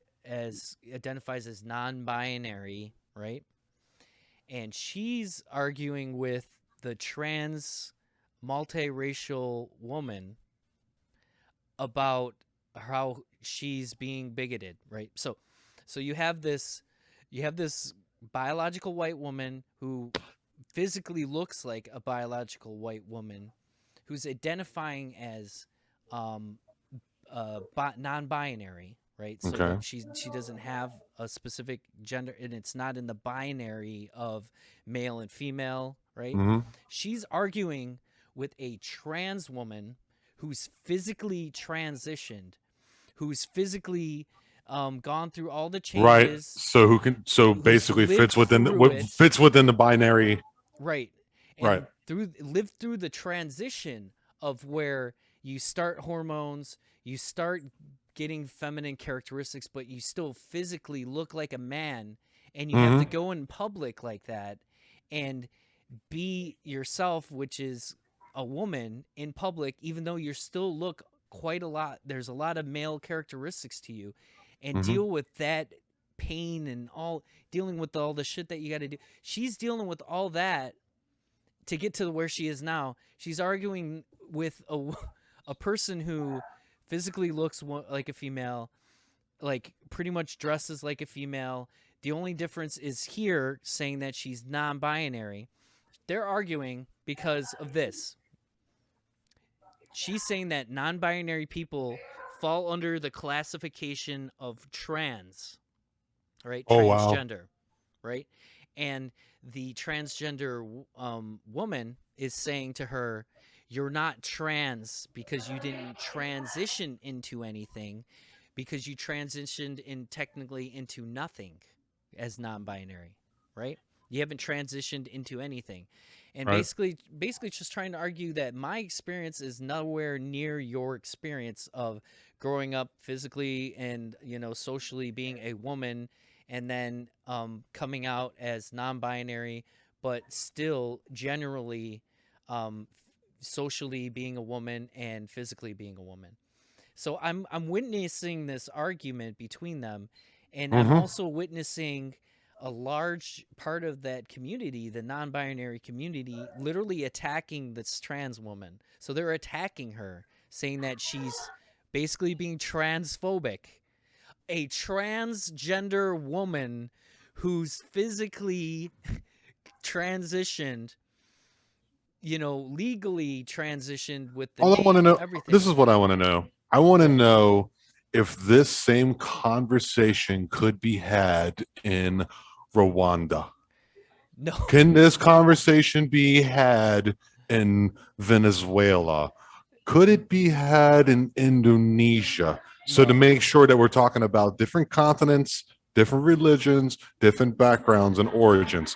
identifies as non-binary, right? And she's arguing with the trans multiracial woman about how she's being bigoted, right? So you have this biological white woman who physically looks like a biological white woman who's identifying as non-binary, right? So that she doesn't have a specific gender, and it's not in the binary of male and female, right? She's arguing with a trans woman who's physically transitioned, who's physically gone through all the changes, Right. So basically fits within the binary. Right. And lived through the transition of where you start hormones, you start getting feminine characteristics, but you still physically look like a man, and you have to go in public like that and be yourself, which is a woman in public, even though you still look quite a lot. There's a lot of male characteristics to you, and deal with that pain and dealing with all the shit that you got to do. She's dealing with all that to get to where she is now. She's arguing with a person who physically looks like a female, like pretty much dresses like a female. The only difference is here saying that she's non-binary. They're arguing because of this. she's saying that non-binary people fall under the classification of trans, right? Oh wow. Transgender, right? And the transgender woman is saying to her, "You're not trans because you didn't transition into anything, because you transitioned in technically into nothing as non-binary, right? You haven't transitioned into anything." And Right. basically just trying to argue that my experience is nowhere near your experience of growing up physically and, you know, socially being a woman, and then coming out as non-binary, but still generally socially being a woman and physically being a woman. So I'm witnessing this argument between them, and I'm Mm-hmm. also witnessing a large part of that community, the non-binary community, literally attacking this trans woman. So they're attacking her, saying that she's basically being transphobic. A transgender woman who's physically transitioned, you know, legally transitioned with the All I want to name, know. everything. This is what I want to know. I want to Yeah. know if this same conversation could be had in Rwanda. No. Can this conversation be had in Venezuela? Could it be had in Indonesia? So to No. make sure that we're talking about different continents, different religions, different backgrounds and origins.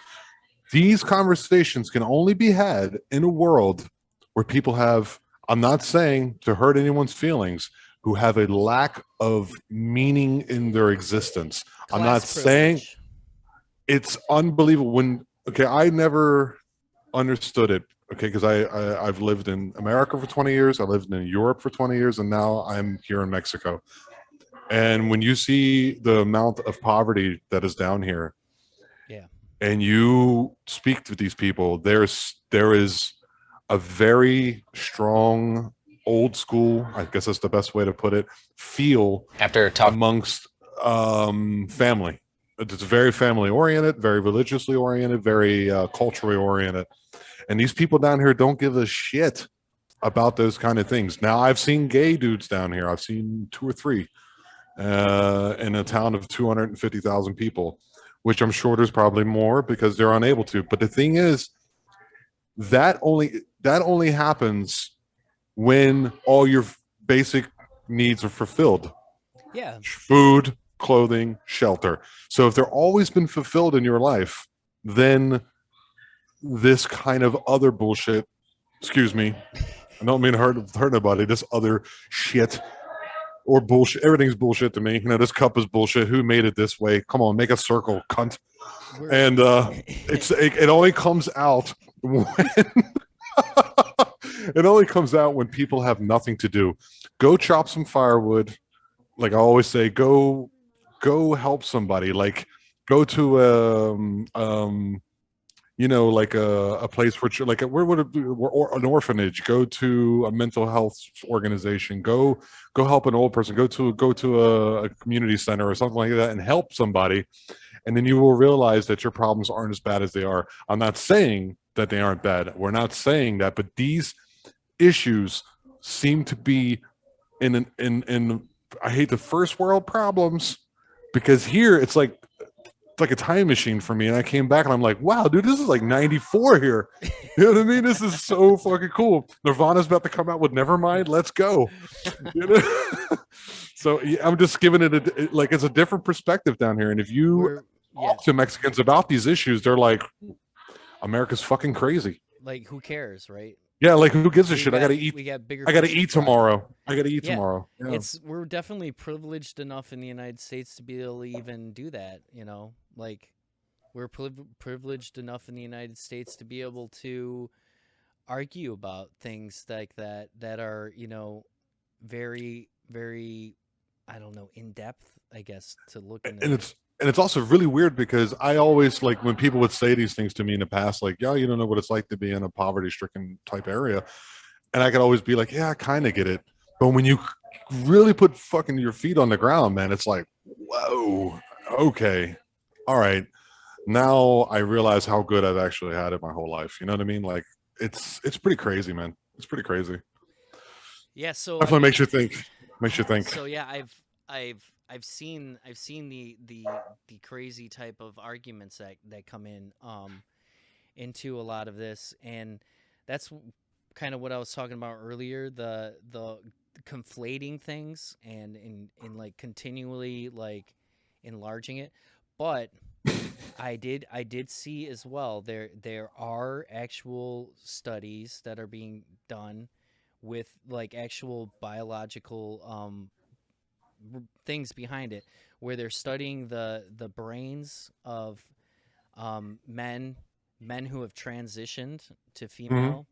These conversations can only be had in a world where people have, I'm not saying to hurt anyone's feelings, who have a lack of meaning in their existence. I'm not Class saying privilege. it's unbelievable when, okay, I never understood it. Okay, because I've lived in America for 20 years, I lived in Europe for 20 years, and now I'm here in Mexico. And when you see the amount of poverty that is down here, Yeah. and you speak to these people, there is a very strong old school, I guess that's the best way to put it, feel After talk amongst family. It's very family oriented, very religiously oriented, very culturally oriented. And these people down here don't give a shit about those kind of things. Now, I've seen gay dudes down here. I've seen 2 or 3 in a town of 250,000 people, which I'm sure there's probably more because they're unable to. But the thing is, that only happens when all your basic needs are fulfilled. Yeah. Food, clothing, shelter. So if they're always been fulfilled in your life, then this kind of other bullshit, excuse me, I don't mean to hurt nobody, this other shit or bullshit, everything's bullshit to me. You know, this cup is bullshit. Who made it this way? Come on, make a circle, cunt. And it only comes out when it only comes out when people have nothing to do. Go chop some firewood. Like I always say, go help somebody. Like go to you know, like a place where, like, where would it be, or an orphanage? Go to a mental health organization. Go help an old person. Go to a community center or something like that, and help somebody. And then you will realize that your problems aren't as bad as they are. I'm not saying that they aren't bad. We're not saying that, but these issues seem to be in I hate the first world problems, because here it's like a time machine for me. And I came back and I'm like, wow, dude, this is like 94 here. You know what I mean? This is so fucking cool. Nirvana's about to come out with Nevermind. Let's go. You know? So yeah, I'm just giving it like it's a different perspective down here. And if you talk to Mexicans about these issues, they're like, America's fucking crazy. Like, who cares, right? Yeah, like who gives a shit? I gotta eat. We got bigger. I gotta fish to eat fry. tomorrow. I gotta eat tomorrow. Yeah. We're definitely privileged enough in the United States to be able to even do that. You know, like we're privileged enough in the United States to be able to argue about things like that are, you know, very, very, I don't know, in depth, I guess, to look into. And it's also really weird because I always, like, when people would say these things to me in the past, like, yeah, you don't know what it's like to be in a poverty stricken type area. And I could always be like, yeah, I kind of get it. But when you really put fucking your feet on the ground, man, it's like, whoa, okay, all right. Now I realize how good I've actually had it my whole life. You know what I mean? Like, it's pretty crazy, man. It's pretty crazy. Yeah, so Definitely makes you think. Makes you think. So yeah, I've seen the crazy type of arguments that come in into a lot of this, and that's kind of what I was talking about earlier, the conflating things and in like continually like enlarging it. But I did see as well, there are actual studies that are being done with like actual biological things behind it, where they're studying the brains of men who have transitioned to Hmm. female,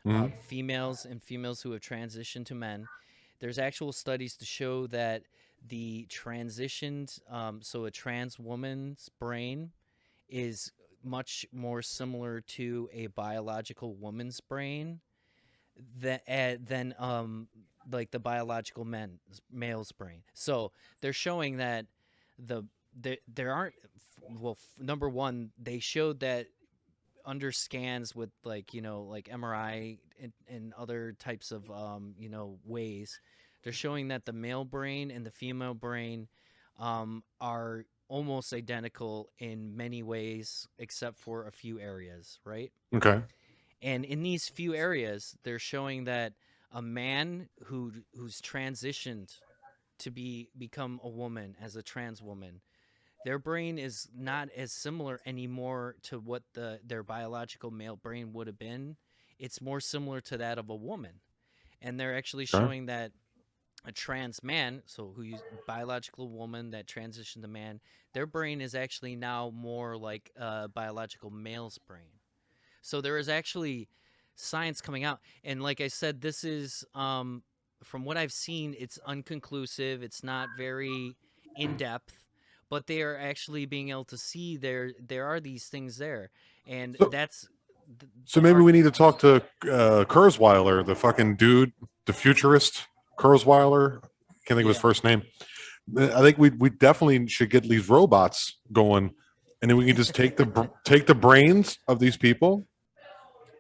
Hmm. females and females who have transitioned to men. There's actual studies to show that the transitioned, so a trans woman's brain is much more similar to a biological woman's brain than like the biological male's brain. So they're showing that there aren't, well, number one, they showed that under scans with like like MRI and other types of ways, they're showing that the male brain and the female brain are almost identical in many ways except for a few areas, right? Okay. And in these few areas, they're showing that a man who's transitioned to become a woman as a trans woman, their brain is not as similar anymore to what their biological male brain would have been. It's more similar to that of a woman. And they're actually Okay. showing that a trans man, so who's biological woman that transitioned to man, their brain is actually now more like a biological male's brain. So there is actually science coming out, and like I said, this is from what I've seen, it's unconclusive. It's not very in depth, but they are actually being able to see there are these things there, and So, that's so maybe we need to talk to Kurzweiler, the fucking dude, the futurist Kurzweiler. Can't think of his yeah. first name. I think we definitely should get these robots going, and then we can just take the brains of these people,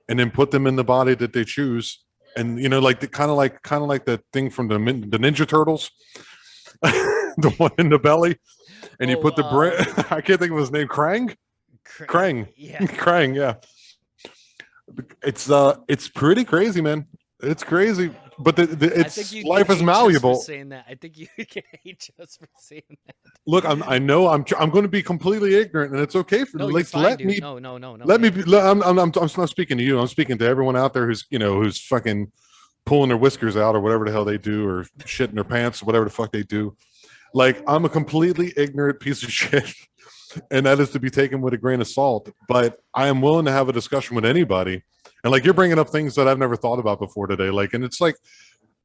and then put them in the body that they choose, and like the kind of like the thing from the Ninja Turtles, the one in the belly, and you Oh, put the brain. I can't think of his name. Krang. Krang. yeah. Krang. Yeah. It's pretty crazy, man. It's crazy, but I think it's you life get is hate just for malleable. saying that. I think you get hate just for saying that. Look, I know I'm going to be completely ignorant, and it's okay for No, you're like fine, let dude. me No, no, no, no. let me Hey. be, I'm not speaking to you. I'm speaking to everyone out there who's fucking pulling their whiskers out or whatever the hell they do, or shitting their pants, whatever the fuck they do. Like, I'm a completely ignorant piece of shit, and that is to be taken with a grain of salt. But I am willing to have a discussion with anybody. And like, you're bringing up things that I've never thought about before today. Like, and it's like,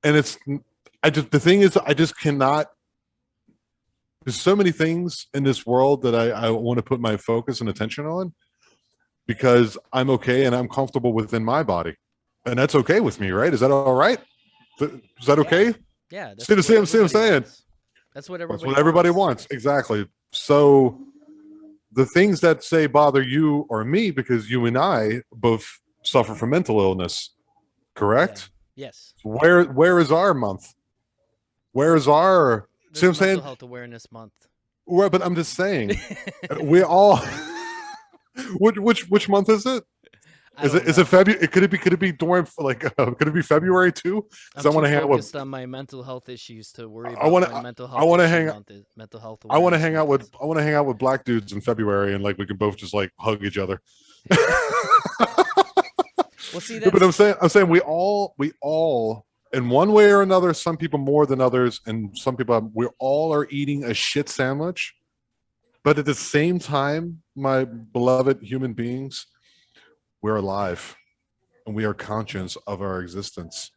and it's, the thing is, I just cannot. There's so many things in this world that I want to put my focus and attention on, because I'm okay and I'm comfortable within my body, and that's okay with me, right? Is that all right? Is that okay? Yeah, that's See the what same I'm everybody saying. wants. That's what That's everybody what everybody wants. wants. Exactly. So the things that say bother you or me, because you and I both suffer from mental illness, correct? Yeah. Yes. Where is our month? Where is our? See There's what I'm Mental saying? Health Awareness Month. Well, but I'm just saying, we all. Which month is it? I don't Is know. it February? Could it be during like could it be February too? Because I'm I want too to hang out with focused on my mental health issues to worry I about want when to Mental I Health want to Issue hang Month is. Mental Health I want to Awareness hang out Month with is. I want to hang out with black dudes in February, and like we can both just like hug each other. Well, see, But that's I'm saying we all in one way or another, some people more than others, and some people we all are eating a shit sandwich. But at the same time, my beloved human beings, we're alive and we are conscious of our existence.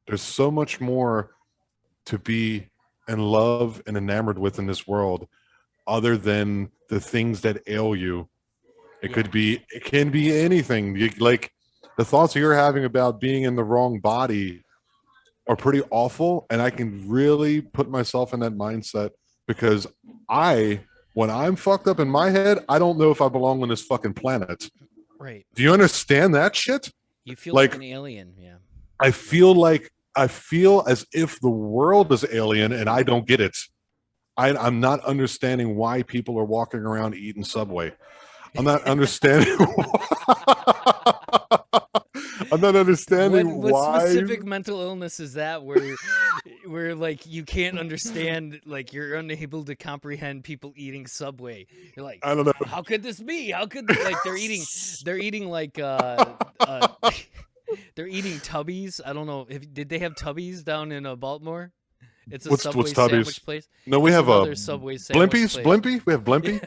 There's so much more to be in love and enamored with in this world, other than the things that ail you. Yeah. It can be anything. Like the thoughts you're having about being in the wrong body are pretty awful, and I can really put myself in that mindset, because when I'm fucked up in my head, I don't know if I belong on this fucking planet. right. Do you understand that shit? You feel like Like, an alien. Yeah. I feel like I feel as if the world is alien and I don't get it. I'm not understanding why people are walking around eating Subway. I'm not understanding. I'm not understanding What why. specific mental illness is that where like you can't understand, like you're unable to comprehend people eating Subway? You're like, I don't know. how could this be? How could like they're eating like they're eating Tubbies. I don't know if did they have Tubbies down in Baltimore? It's a What's Subway Tubbies? sandwich place. No, we It's have another Subway sandwich Blimpies. place. Blimpy. We have Blimpy.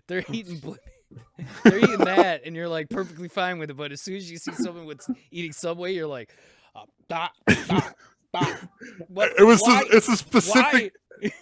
They're eating they're eating that, and you're like perfectly fine with it. But as soon as you see someone with eating Subway, you're like, bah, bah, bah. What, It was. why? It's a specific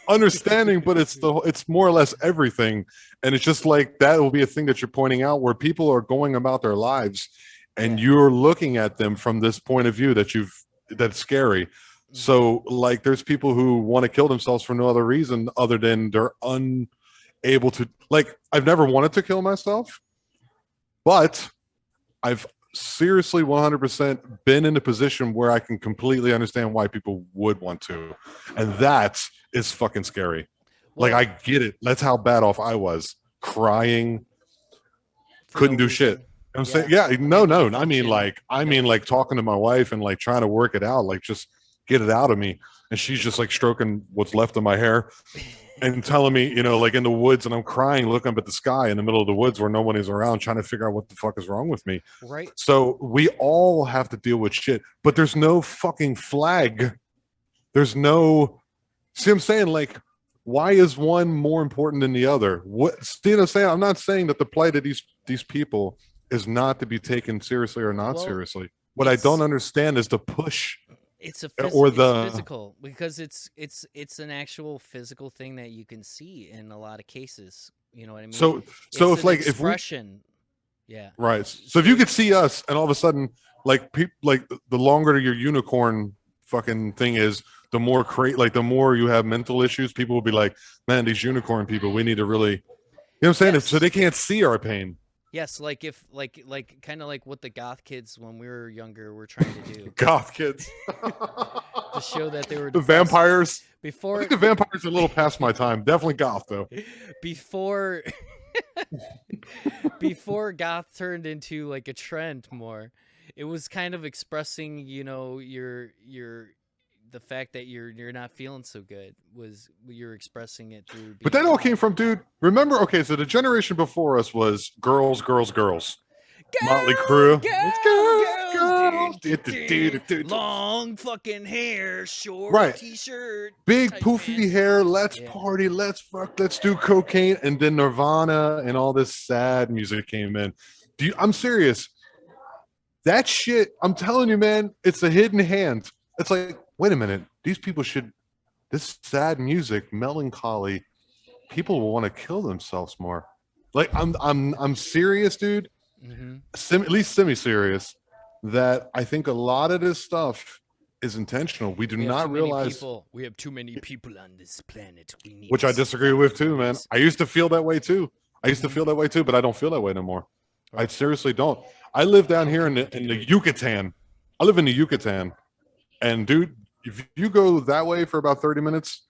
understanding, but it's more or less everything, and it's just like that will be a thing that you're pointing out where people are going about their lives, and you're looking at them from this point of view that's scary. So like there's people who want to kill themselves for no other reason other than they're unable to, like, I've never wanted to kill myself, but I've seriously 100% been in a position where I can completely understand why people would want to. And that is fucking scary. Well, like I get it. That's how bad off I was. Crying, couldn't do shit. You know what I'm saying? Yeah, no. I mean like talking to my wife and like trying to work it out, like just get it out of me. And she's just like stroking what's left of my hair and telling me, you know, like in the woods, and I'm crying, looking up at the sky in the middle of the woods where no one is around, trying to figure out what the fuck is wrong with me. Right. So we all have to deal with shit, but there's no fucking flag. There's no, see what I'm saying? Like, why is one more important than the other? What, you know what I'm saying? I'm not saying that the plight of these people is not to be taken seriously or not seriously. What I don't understand is the push. It's it's physical, because it's an actual physical thing that you can see in a lot of cases. You know what I mean? So if like expression, right. So if you could see us, and all of a sudden, like the longer your unicorn fucking thing is, the more the more you have mental issues. People will be like, man, these unicorn people, we need to really, you know what I'm saying? So they can't see our pain. Yes, like if like kind of like what the goth kids when we were younger were trying to do. Goth kids. To show that they were the vampires. Before I think the vampires are a little past my time. Definitely goth though. Before goth turned into like a trend more, it was kind of expressing, you know, your the fact that you're not feeling so good, was you're expressing it through. But that all came from, dude. Remember? Okay, so the generation before us was girls. Motley Crue. Girls. Long fucking hair, short t-shirt, big poofy hair. Let's party. Let's fuck. Let's do cocaine. And then Nirvana and all this sad music came in. I'm serious. That shit, I'm telling you, man, it's a hidden hand. It's like, wait a minute, these people this sad music, melancholy, people will want to kill themselves more. Like I'm serious, dude. At least semi-serious, that I think a lot of this stuff is intentional. We do not realize we have too many people on this planet. We need, which I disagree with too, man. I used to feel that way too. But I don't feel that way no more. I seriously don't. I live down here in the Yucatan. I live in the Yucatan. And dude, if you go that way for about 30 minutes,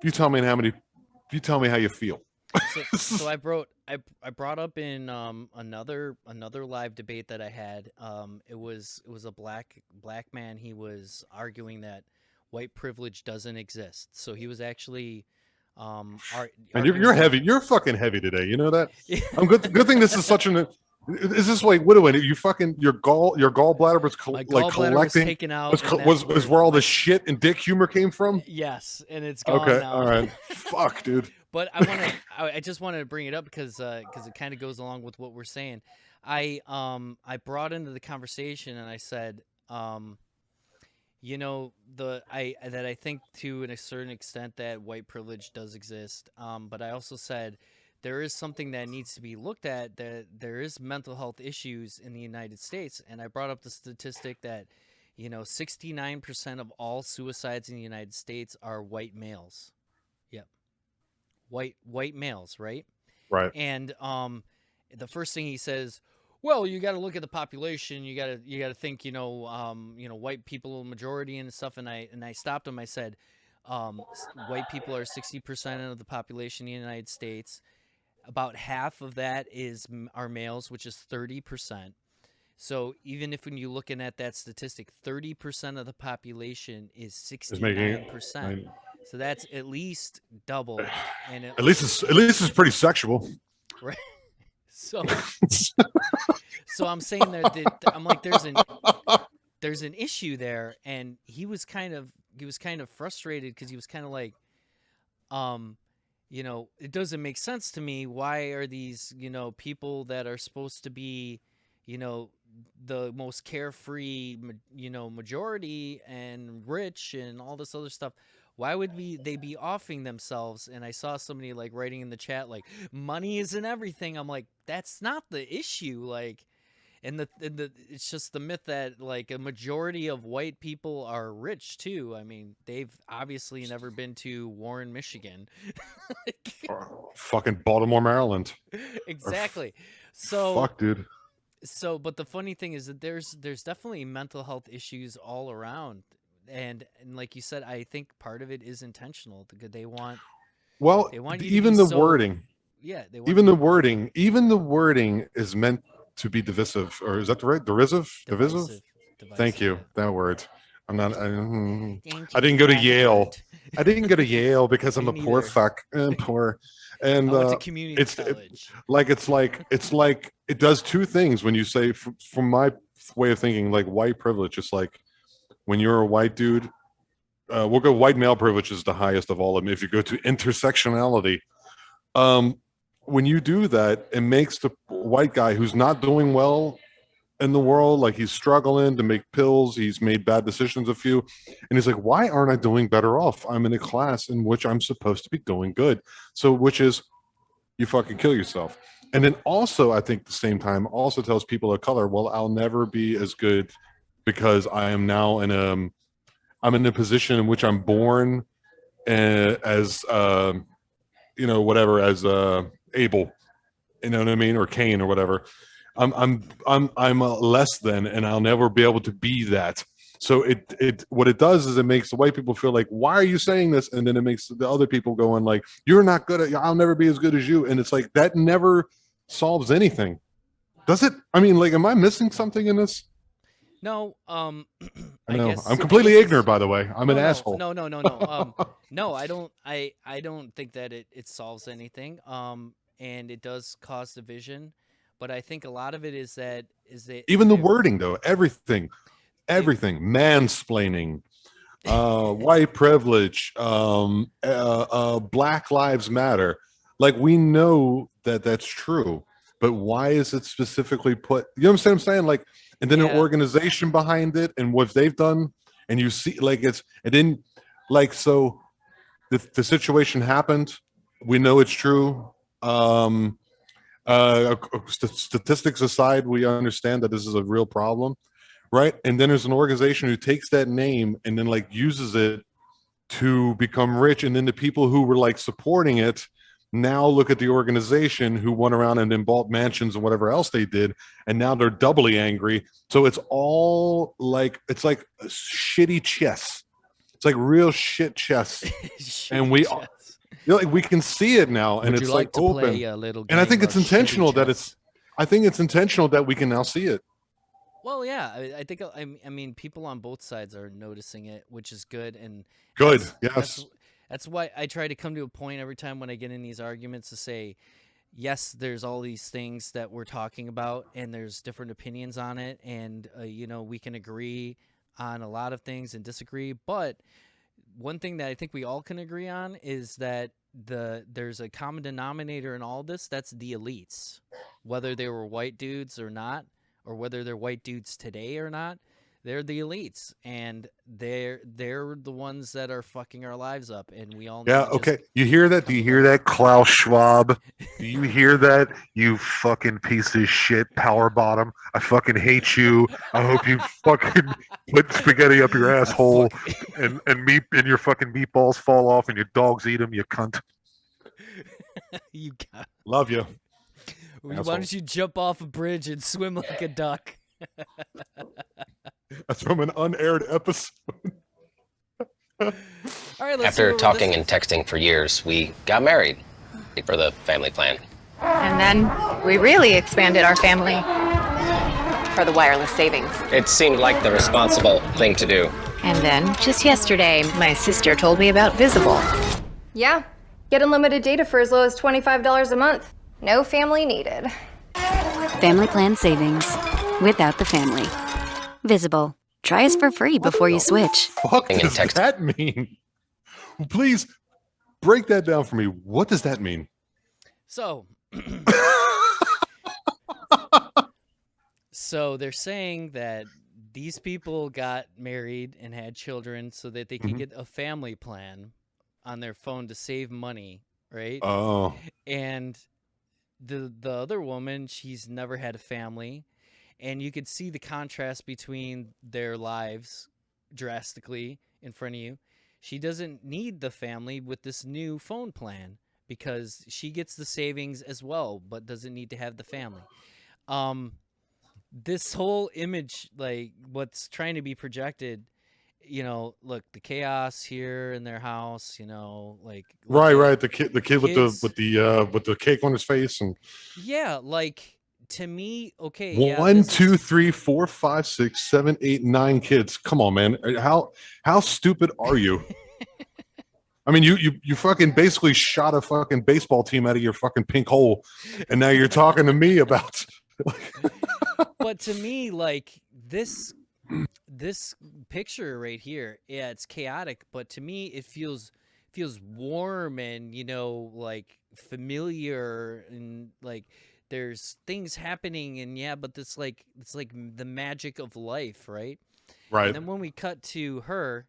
you tell me how you feel. So I brought up in another live debate that I had. It was a black man. He was arguing that white privilege doesn't exist. So he was actually and you're heavy. You're fucking heavy today. You know that? Yeah. I'm good thing this is such an. Is this like you fucking your gallbladder was collecting? Was taken out. Was where all the shit and dick humor came from? Yes, and it's gone now. All right. Fuck, dude. But I just wanted to bring it up because it kind of goes along with what we're saying. I brought into the conversation and I said, you know, that I think to a certain extent that white privilege does exist. But I also said there is something that needs to be looked at, that there is mental health issues in the United States. And I brought up the statistic that, you know, 69% of all suicides in the United States are white males. Yep. White males, right? Right. And the first thing he says, Well, you got to look at the population. You got to think, white people majority and stuff. And I stopped him. I said, white people are 60% of the population in the United States. About half of that are males, which is 30%. So even if when you're looking at that statistic, 30% of the population is Is making it. 69%. So that's at least double. And At least it's pretty sexual. right. So I'm saying that I'm like, there's an issue there, and he was kind of frustrated because he was kind of like, it doesn't make sense to me. Why are these, people that are supposed to be, the most carefree, majority and rich and all this other stuff, why would they be offing themselves? And I saw somebody like writing in the chat like, money isn't everything. I'm like, that's not the issue. Like, and the it's just the myth that like a majority of white people are rich too. I mean, they've obviously never been to Warren, Michigan. Or fucking Baltimore, Maryland. Exactly. So fuck, dude. So, but the funny thing is that there's definitely mental health issues all around, and like you said, I think part of it is intentional. They want you even to the wording. Yeah, even the wording is meant to be divisive, or is that the right? Divisive. Thank you. That word. I'm not. I didn't go to Yale. I didn't go to Yale because I'm a poor fuck. I'm poor. And I went to community college. It's like it does two things when you say, from my way of thinking, like white privilege. It's like when you're a white dude, we'll go white male privilege is the highest of all of them. If you go to intersectionality, when you do that, it makes the white guy who's not doing well in the world, like he's struggling to make pills, he's made bad decisions, a few, and he's like, why aren't I doing better off? I'm in a class in which I'm supposed to be doing good. So which is, you fucking kill yourself. And then also, I think at the same time also tells people of color, well, I'll never be as good because I am now I'm in a position in which I'm born as whatever, as Abel, you know what I mean, or Cain or whatever. I'm less than, and I'll never be able to be that. So what it does is it makes the white people feel like, why are you saying this? And then it makes the other people going like, you're not good at, I'll never be as good as you. And it's like, that never solves anything. Does it? I mean, like, am I missing something in this? No, I know. I'm completely ignorant, by the way. I'm an asshole. No. No, I don't think that it solves anything. And it does cause division. But I think a lot of it is that even the wording, though, everything, mansplaining, white privilege, Black Lives Matter. Like, we know that that's true, but why is it specifically put? You know what I'm saying? Like, and then an organization behind it and what they've done, and you see, like, it didn't, like, so the situation happened. We know it's true. Statistics aside, we understand that this is a real problem, right? And then there's an organization who takes that name and then like uses it to become rich, and then the people who were like supporting it now look at the organization who went around and then bought mansions and whatever else they did, and now they're doubly angry. So it's all like, it's like shitty chess. It's like real shit chess. And we chess. Like, we can see it now, and it's like open. And I think it's intentional that we can now see it. Well, yeah, I think I mean people on both sides are noticing it, which is good. And good, yes. That's why I try to come to a point every time when I get in these arguments to say, yes, there's all these things that we're talking about, and there's different opinions on it, and we can agree on a lot of things and disagree, but one thing that I think we all can agree on is that there's a common denominator in all this. That's the elites, whether they were white dudes or not, or whether they're white dudes today or not. They're the elites, and they're the ones that are fucking our lives up, and we all know. Yeah, okay. You hear that? Do you hear that, Klaus Schwab? Do you hear that, you fucking piece of shit, power bottom? I fucking hate you. I hope you fucking put spaghetti up your asshole, and your fucking meatballs fall off, and your dogs eat them. You cunt. You got. Love you. Why Asshole. don't you jump off a bridge and swim like a duck? That's from an unaired episode. All right, let's After see what talking this and is. texting for years, we got married for the family plan. And then we really expanded our family for the wireless savings. It seemed like the responsible thing to do. And then, just yesterday, my sister told me about Visible. Yeah, get unlimited data for as low as $25 a month. No family needed. Family plan savings without the family. Visible. Try us for free before you switch. Fuck And does text. that mean? Please break that down for me. What does that mean? So, so they're saying that these people got married and had children so that they could get a family plan on their phone to save money, right? Oh, And the other woman, she's never had a family, and you could see the contrast between their lives drastically in front of you. She doesn't need the family with this new phone plan because she gets the savings as well, but doesn't need to have the family. This whole image, like what's trying to be projected, you know, look, the chaos here in their house, you know, like right. The kid Kids. with the cake on his face and yeah, like to me, okay, yeah, 1, this 2, is- 3, 4, 5, 6, 7, 8, 9 kids. Come on, man. How stupid are you? I mean, you fucking basically shot a fucking baseball team out of your fucking pink hole, and now you're talking to me about. But to me, like this picture right here, yeah, it's chaotic, but to me it feels warm and, you know, like familiar, and like there's things happening, and yeah, but it's like the magic of life, right? Right. And then when we cut to her,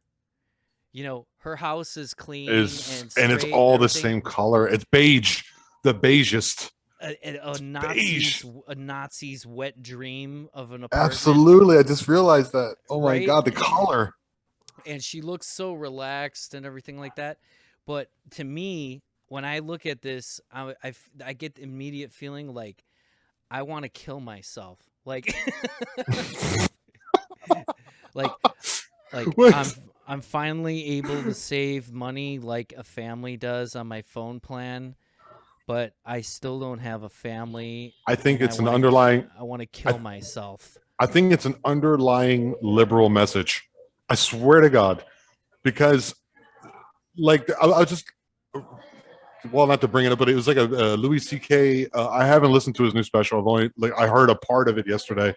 you know, her house is clean And it's straight, all the everything. same color. It's beige, the beigest. A Nazi's wet dream of an apartment. Absolutely. I just realized that. Oh my Right? God, the color. And she looks so relaxed and everything like that. But to me, when I look at this, I get the immediate feeling like I want to kill myself. Like, like What? I'm finally able to save money like a family does on my phone plan, but I still don't have a family. I think and it's I an wanna- underlying. I want to kill myself. I think it's an underlying liberal message. I swear to God, because like I just, well, not to bring it up, but it was like a Louis C.K. I haven't listened to his new special. I've only I heard a part of it yesterday,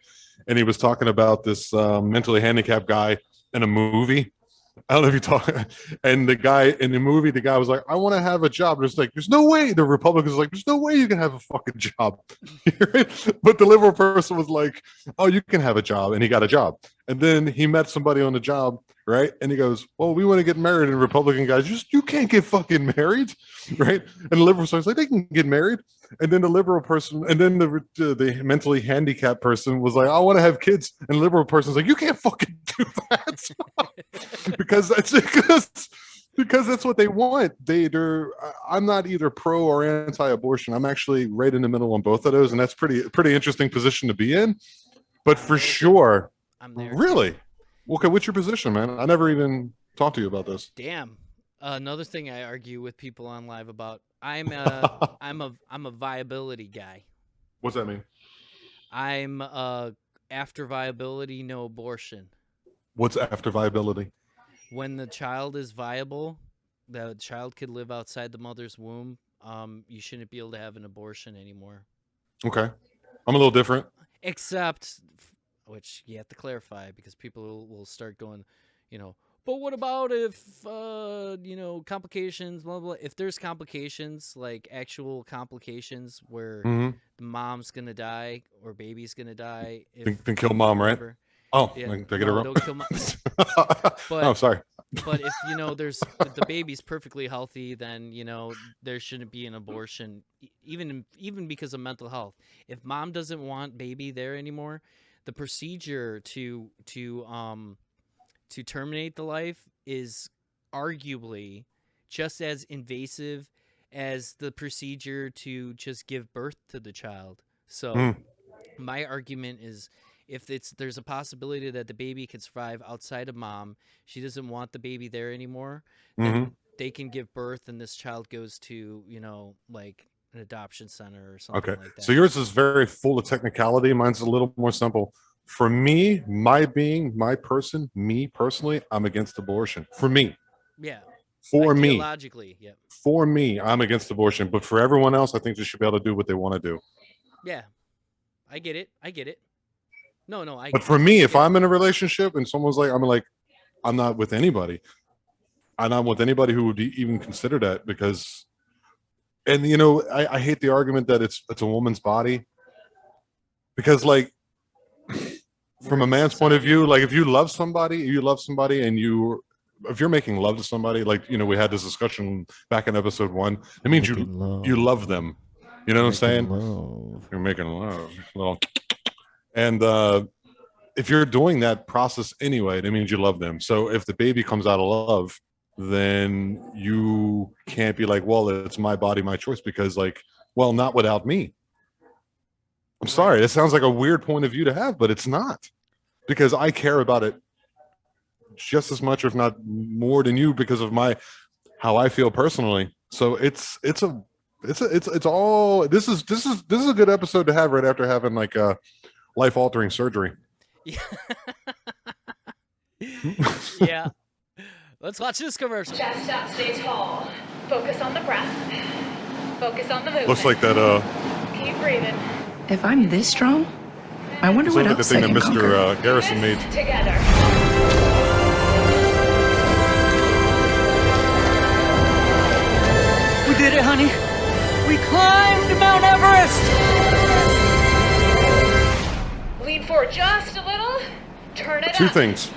and he was talking about this mentally handicapped guy in a movie. I don't know if you talk, and the guy in the movie, the guy was like, "I want to have a job." And it's like, "There's no way." The Republicans like, "There's no way you can have a fucking job," but the liberal person was like, "Oh, you can have a job," and he got a job. And then he met somebody on the job, right? And he goes, "Well, we want to get married." And Republican guys, you can't get fucking married, right? And the liberal person's like, "They can get married." And then the liberal person, and then the mentally handicapped person was like, "I want to have kids." And the liberal person's like, "You can't fucking do that." because that's what they want. I'm not either pro or anti-abortion. I'm actually right in the middle on both of those, and that's pretty interesting position to be in. But for sure, I'm there. really, okay. What's your position, man? I never even talked to you about this. Damn. Another thing I argue with people on live about. I'm a viability guy. What's that mean? I'm after viability, no abortion. What's after viability? When the child is viable, the child could live outside the mother's womb. You shouldn't be able to have an abortion anymore. Okay, I'm a little different. Except, which you have to clarify because people will start going, you know, but what about if, you know, complications, blah, blah. If there's complications, like actual complications where Mhm. the mom's going to die or baby's going to die. Then kill mom, right? whatever. Oh, Yeah, did I get it no, wrong? don't kill mom. Oh, sorry. But if, you know, if the baby's perfectly healthy, then, you know, there shouldn't be an abortion, even because of mental health. If mom doesn't want baby there anymore, the procedure to terminate the life is arguably just as invasive as the procedure to just give birth to the child. So Mm. my argument is, if there's a possibility that the baby can survive outside of mom, she doesn't want the baby there anymore, then Mhm. they can give birth and this child goes to, like an adoption center or something Okay. like that. So yours is very full of technicality. Mine's a little more simple. For me, me personally, I'm against abortion. For me. Yeah. For me. Ideologically, yep. For me, I'm against abortion. But for everyone else, I think they should be able to do what they want to do. Yeah. I get it. No, But for me, if I'm in a relationship and someone's like, I'm not with anybody. I'm not with anybody who would even consider that, because, and I hate the argument that it's a woman's body, because like from a man's point of view, like if you love somebody and if you're making love to somebody, like, we had this discussion back in episode 1, it means you love them. You know what I'm saying? You're making love. Well, and if you're doing that process anyway, that means you love them. So if the baby comes out of love, then you can't be like, well, it's my body, my choice, because well, not without me. I'm sorry. That sounds like a weird point of view to have, but it's not, because I care about it just as much, if not more than you, because of how I feel personally. So this is a good episode to have right after having like a life-altering surgery. Yeah. Yeah. Let's watch this commercial. Chest up, stay tall. Focus on the breath. Focus on the movement. Looks like that. Keep breathing. If I'm this strong, I wonder what Like the else thing I that can Mr. conquer. Garrison made. Together. We did it, honey. We climbed Mount Everest. Lean forward just a little. Turn it Two up. things.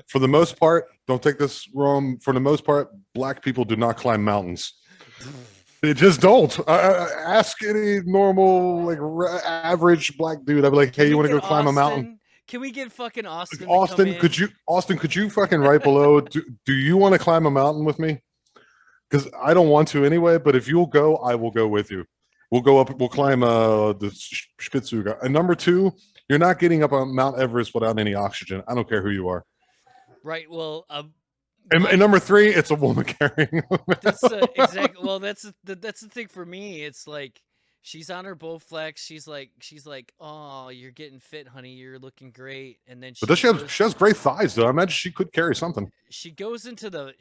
For the most part, don't take this wrong. For the most part, black people do not climb mountains. They just don't. Ask any normal, average black dude. I'd be like, hey, you want to go climb a mountain? Can we get fucking Austin? Austin, could you fucking write below? Do you want to climb a mountain with me? Because I don't want to anyway. But if you'll go, I will go with you. We'll go up. We'll climb the Spitzuga. And number 2, you're not getting up on Mount Everest without any oxygen. I don't care who you are. Right. Well, and number 3, it's a woman carrying. that's exactly. Well, that's the thing for me. It's like she's on her Bowflex. She's like, oh, you're getting fit, honey. You're looking great. And then But she has great thighs, though. I imagine she could carry something. She goes into the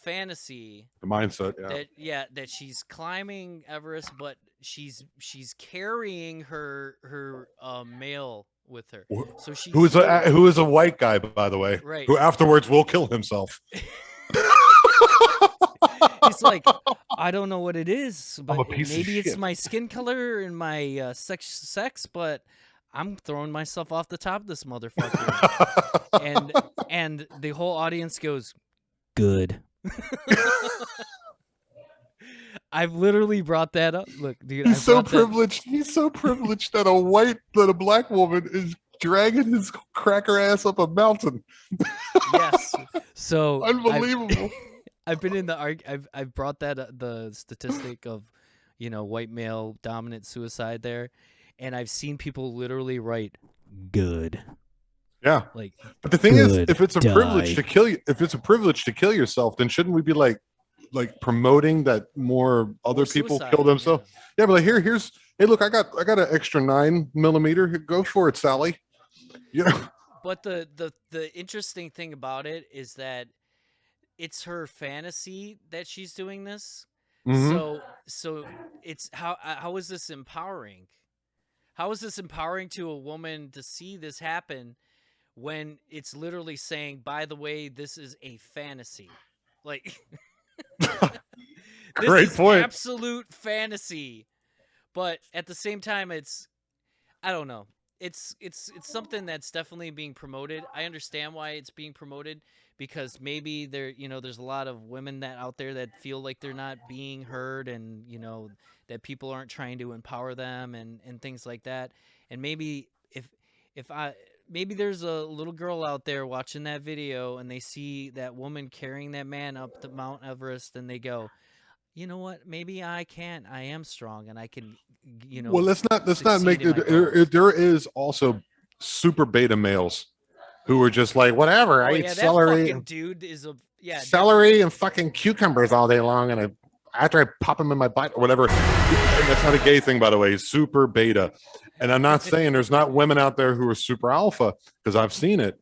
fantasy, The mindset, yeah. that she's climbing Everest, but she's carrying her male with her. So who is a white guy, by the way, right? Who afterwards will kill himself. He's like, I don't know what it is, but I'm a piece of maybe it's shit. my skin color and my sex, but I'm throwing myself off the top of this motherfucker. and the whole audience goes, good. I've literally brought that up. Look, dude, He's so privileged. He's so privileged that a black woman is dragging his cracker ass up a mountain. Yes. So unbelievable. I've been in the I've brought that the statistic of, white male dominant suicide there, and I've seen people literally write good. Yeah. But the thing is, if it's a privilege to kill you, if it's a privilege to kill yourself, then shouldn't we be like promoting that more other people kill themselves? Yeah, but here's hey, look, I got an extra 9mm. Go for it, Sally. But the interesting thing about it is that it's her fantasy that she's doing this. Mm-hmm. So it's how is this empowering? How is this empowering to a woman to see this happen when it's literally saying, by the way, this is a fantasy? Great point. Absolute fantasy. But at the same time, I don't know. It's something that's definitely being promoted. I understand why it's being promoted, because maybe there's a lot of women that out there that feel like they're not being heard, and that people aren't trying to empower them and things like that. And maybe if maybe there's a little girl out there watching that video and they see that woman carrying that man up the Mount Everest and they go, you know what? Maybe I am strong and I can, Well, let's not make succeed in my it. goals. There is also super beta males who are just like, whatever. I eat that celery, fucking dude is a celery and fucking cucumbers all day long, and after I pop them in my butt or whatever. And that's not a gay thing, by the way. He's super beta, and I'm not saying there's not women out there who are super alpha because I've seen it.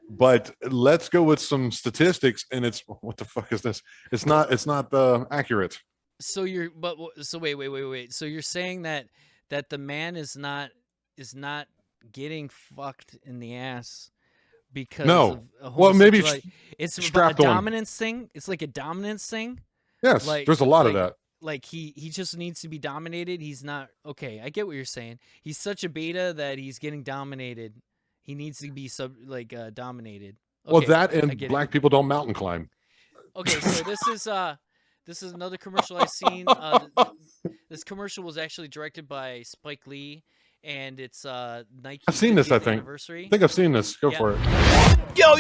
But let's go with some statistics, and it's what the fuck is this? It's not accurate. So wait. So you're saying that the man is not getting fucked in the ass because of well, maybe it's a strapped on. dominance thing. It's like a dominance thing. Yes, there's a lot of that. Like he just needs to be dominated. He's not okay. I get what you're saying. He's such a beta that he's getting dominated. He needs to be dominated. Okay, Well, that and get black people don't mountain climb. Okay, so this is another commercial I've seen. This commercial was actually directed by Spike Lee, and it's Nike. I've seen this. I think. Anniversary. I think I've seen this. Go for it. Yo,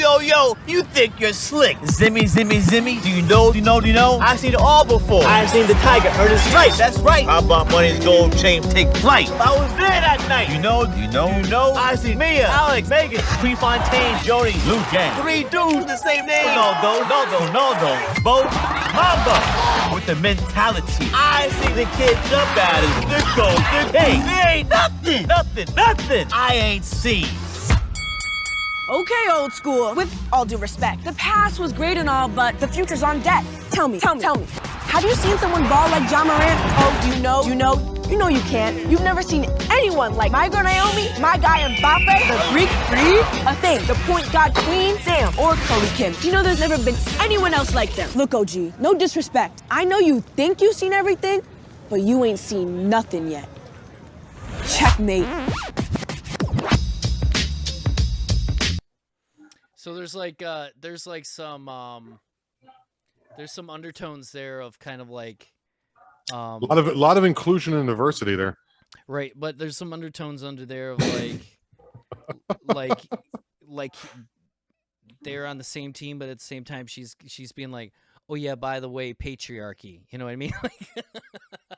you think you're slick. Zimmy. Do you know? I've seen it all before. I've seen the tiger earn his stripes. That's right. How about money's gold chain take flight? I was there that night. You know? I've seen Mia, Alex, Megan, Prefontaine, Jody, Luke Gang. 3 dudes with the same name. Ronaldo. Bo, Mamba. With the mentality. I see the kid jump at us. This goes. Hey, there ain't nothing. I ain't seen. Okay, old school. With all due respect, the past was great and all, but the future's on deck. Tell me. Have you seen someone ball like Ja Morant? Oh, do you know? You know you can't. You've never seen anyone like my girl Naomi, my guy Mbappe, the Greek Freak, a thing, the point guard queen, Sam, or Chloe Kim. Do you know there's never been anyone else like them? Look, OG, no disrespect. I know you think you've seen everything, but you ain't seen nothing yet. Checkmate. So there's some undertones there of kind of like A lot of inclusion and diversity there. Right, but there's some undertones under there of like they're on the same team, but at the same time she's being like, oh yeah, by the way, patriarchy. You know what I mean?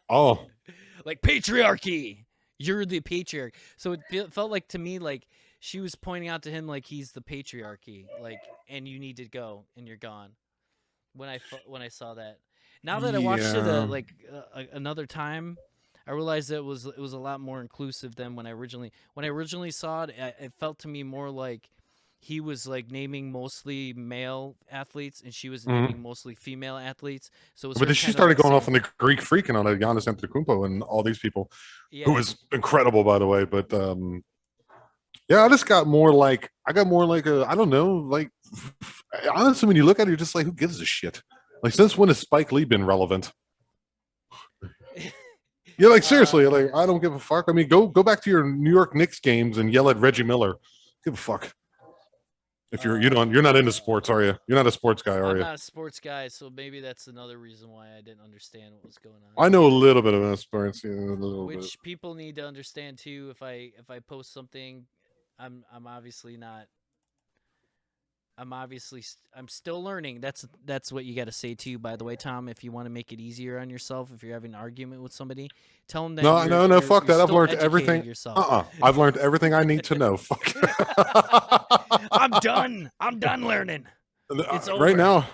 Oh, like patriarchy. You're the patriarch. So it felt like to me like she was pointing out to him like he's the patriarchy, like, and you need to go and you're gone. When I saw that, now that I watched it another time, I realized that it was a lot more inclusive than when I originally saw it. It felt to me more like he was like naming mostly male athletes and she was naming mostly female athletes. So, but then she started going off on the Greek freak and on Giannis Antetokounmpo and all these people, who was incredible, by the way. But yeah, I got more like I don't know, like honestly, when you look at it, you're just like, who gives a shit? Like, since when has Spike Lee been relevant? Yeah, like seriously, like I don't give a fuck. I mean, go back to your New York Knicks games and yell at Reggie Miller. Give a fuck. If you're not into sports, are you? You're not a sports guy, are you? I'm not a sports guy, so maybe that's another reason why I didn't understand what was going on. I know a little bit of sports, which people need to understand too. If I post something, I'm still learning. That's what you got to say too. By the way, Tom, if you want to make it easier on yourself, if you're having an argument with somebody, tell them that. No, fuck that. I've learned everything. Yourself. I've learned everything I need to know. Fuck. I'm done learning. It's over. Right now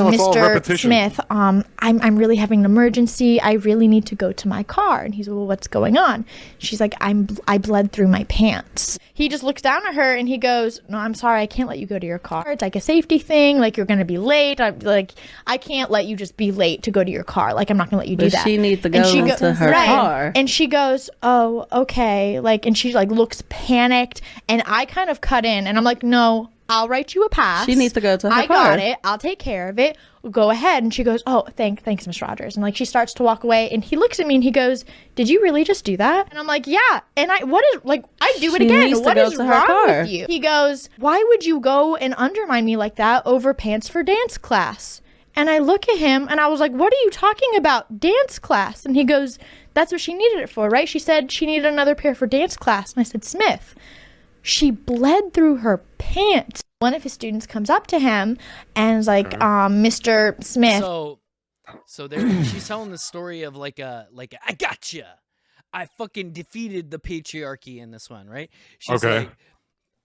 it's all Mr. repetition. Smith, I'm really having an emergency. I really need to go to my car. And he's, well, what's going on? She's like, I bled through my pants. He just looks down at her and he goes, no, I'm sorry, I can't let you go to your car. It's like a safety thing. Like, you're going to be late. I can't let you just be late to go to your car. Like, I'm not going to let you do that. She needs to go to her car. And she goes, oh, okay. Like, and she like looks panicked. And I kind of cut in and I'm like, no, I'll write you a pass. She needs to go to her car. I got it. I'll take care of it. Go ahead. And she goes, oh, thanks, Miss Rogers. And like, she starts to walk away and he looks at me and he goes, did you really just do that? And I'm like, yeah. And I do it again. What is wrong with you? He goes, why would you go and undermine me like that over pants for dance class? And I look at him and I was like, what are you talking about? Dance class? And he goes, that's what she needed it for, right? She said she needed another pair for dance class. And I said, Smith, she bled through her pants. One of his students comes up to him and is like, Mr. Smith. So there, she's telling the story of like a I gotcha. I fucking defeated the patriarchy in this one, right? She's like,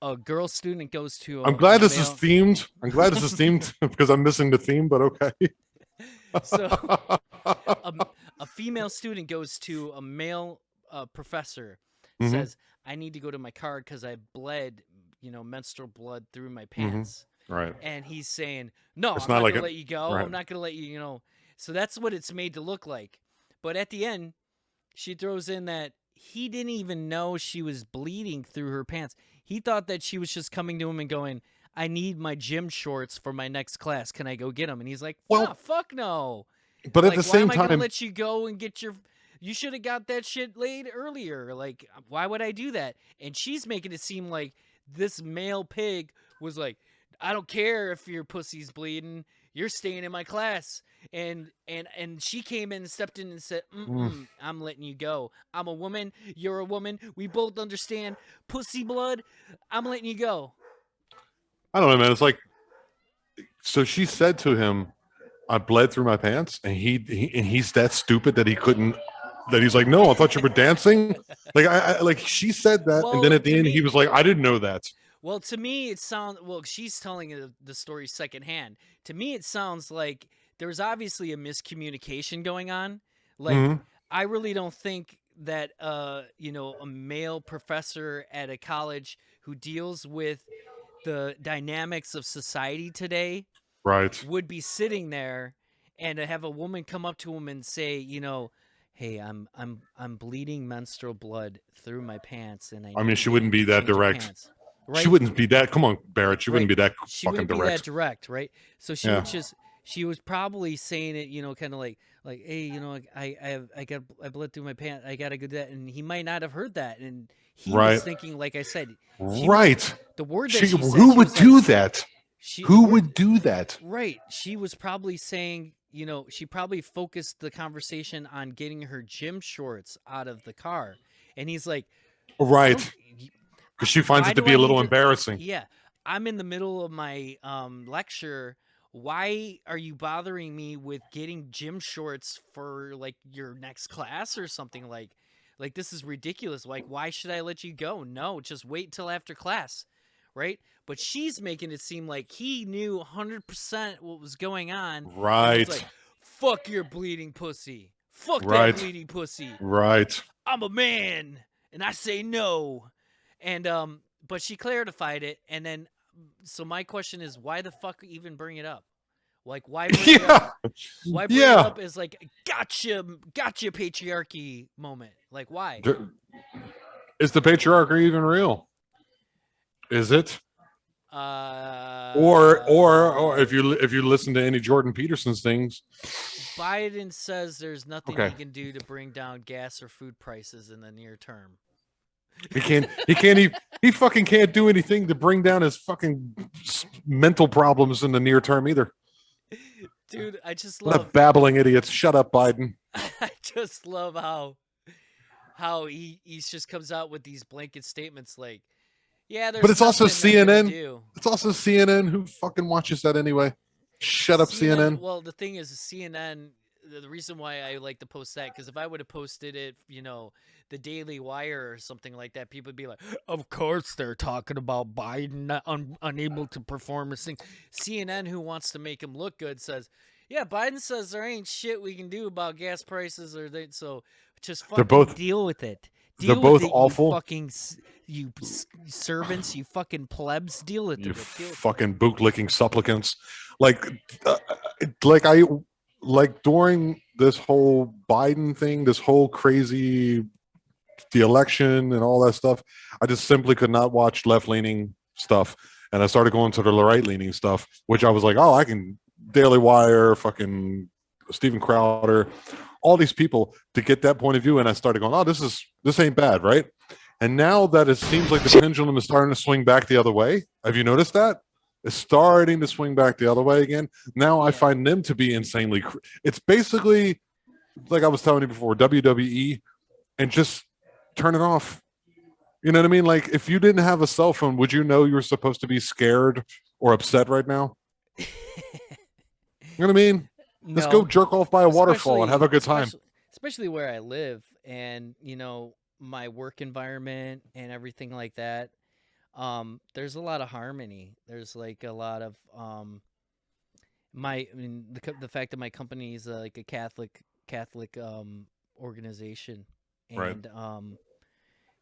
a girl student goes to. I'm glad this is themed. I'm glad this is themed because I'm missing the theme, but okay. So a female student goes to a male professor, says, I need to go to my car because I bled, menstrual blood through my pants. Right. And he's saying, no, It's I'm not not like going to let you go. right. I'm not going to let you, So that's what it's made to look like. But at the end, she throws in that he didn't even know she was bleeding through her pants. He thought that she was just coming to him and going, I need my gym shorts for my next class. Can I go get them? And he's like, fuck no. But like, at the same why am I gonna time, let you go and get your? You should have got that shit laid earlier. Like, why would I do that? And she's making it seem like this male pig was like, I don't care if your pussy's bleeding. You're staying in my class. And she came in and stepped in and said, I'm letting you go. I'm a woman. You're a woman. We both understand pussy blood. I'm letting you go. I don't know, man. It's like, so she said to him, I bled through my pants, and he's that stupid that he couldn't. That he's like, no, I thought you were dancing. Like I like she said that, and then at the end he was like, I didn't know that. Well, to me it sounds. Well, she's telling the story secondhand. To me, it sounds like there was obviously a miscommunication going on. Like I really don't think that a male professor at a college who deals with the dynamics of society today. Right. Would be sitting there and to have a woman come up to him and say, hey, I'm bleeding menstrual blood through my pants, and I mean, she wouldn't be that direct. Right? She wouldn't be that. Come on, Barrett. She wouldn't be that She fucking wouldn't be direct. that direct, right? So she was probably saying it, kind of like, hey, I bled through my pants. I gotta go do that, and he might not have heard that, and he was thinking, like I said, the word that she said, who would do that? Who would do that? Right. She was probably saying, she probably focused the conversation on getting her gym shorts out of the car. And he's like, right. Because she finds it to be a little embarrassing. Yeah. I'm in the middle of my lecture. Why are you bothering me with getting gym shorts for like your next class or something? Like this is ridiculous. Like, why should I let you go? No, just wait till after class. Right? But she's making it seem like he knew 100% what was going on. Right. He was like, fuck your bleeding pussy. Fuck that bleeding pussy. Right. I'm a man, and I say no. And but she clarified it, and then so my question is, why the fuck even bring it up? Like, why bring it up? Why bring it up as like gotcha patriarchy moment? Like, why? Is the patriarchy even real? Is it? Or if you listen to any Jordan Peterson's things, Biden says there's nothing he can do to bring down gas or food prices in the near term. He fucking can't do anything to bring down his fucking mental problems in the near term either. Dude, I just What love a babbling idiot. Shut up, Biden. I just love how he just comes out with these blanket statements like, yeah, there's but it's also CNN. It's also CNN. Who fucking watches that anyway? Shut up, CNN. Well, the thing is, CNN. The reason why I like to post that, because if I would have posted it, the Daily Wire or something like that, people would be like, "Of course they're talking about Biden unable to perform his thing." CNN, who wants to make him look good, says, "Yeah, Biden says there ain't shit we can do about gas prices so just fucking deal with it." They're both awful. You servants, you fucking plebs, deal with it. You fucking boot-licking supplicants. Like during this whole Biden thing, this whole crazy, the election and all that stuff, I just simply could not watch left-leaning stuff. And I started going to the right-leaning stuff, which I was like, oh, I can Daily Wire, fucking Steven Crowder, all these people to get that point of view. And I started going, oh, this ain't bad, right? And now that it seems like the pendulum is starting to swing back the other way. Have you noticed that? It's starting to swing back the other way again. Now I find them to be insanely. It's basically like I was telling you before, WWE, and just turn it off. You know what I mean? Like, if you didn't have a cell phone, would you know you were supposed to be scared or upset right now? You know what I mean? Let's go jerk off by a waterfall and have a good time. Especially where I live, and my work environment and everything like that. There's a lot of harmony. There's like a lot of the fact that my company is like a Catholic organization, and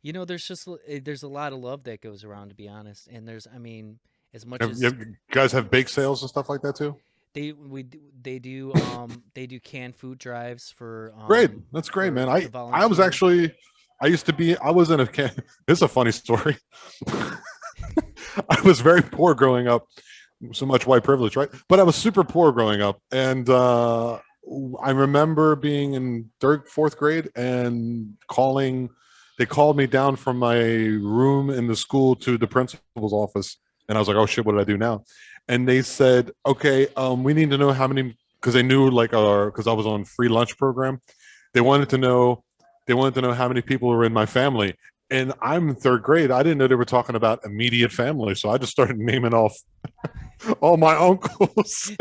there's a lot of love that goes around, to be honest. And as much as you guys have bake sales and stuff like that too. They do canned food drives for great. That's great, man. I was in a this is a funny story. I was very poor growing up. So much white privilege, right? But I was super poor growing up, and I remember being in fourth grade and they called me down from my room in the school to the principal's office, and I was like, oh shit, what did I do now? And they said, okay, we need to know how many, because they knew because I was on free lunch program. They wanted to know how many people were in my family. And I'm in third grade. I didn't know they were talking about immediate family. So I just started naming off all my uncles.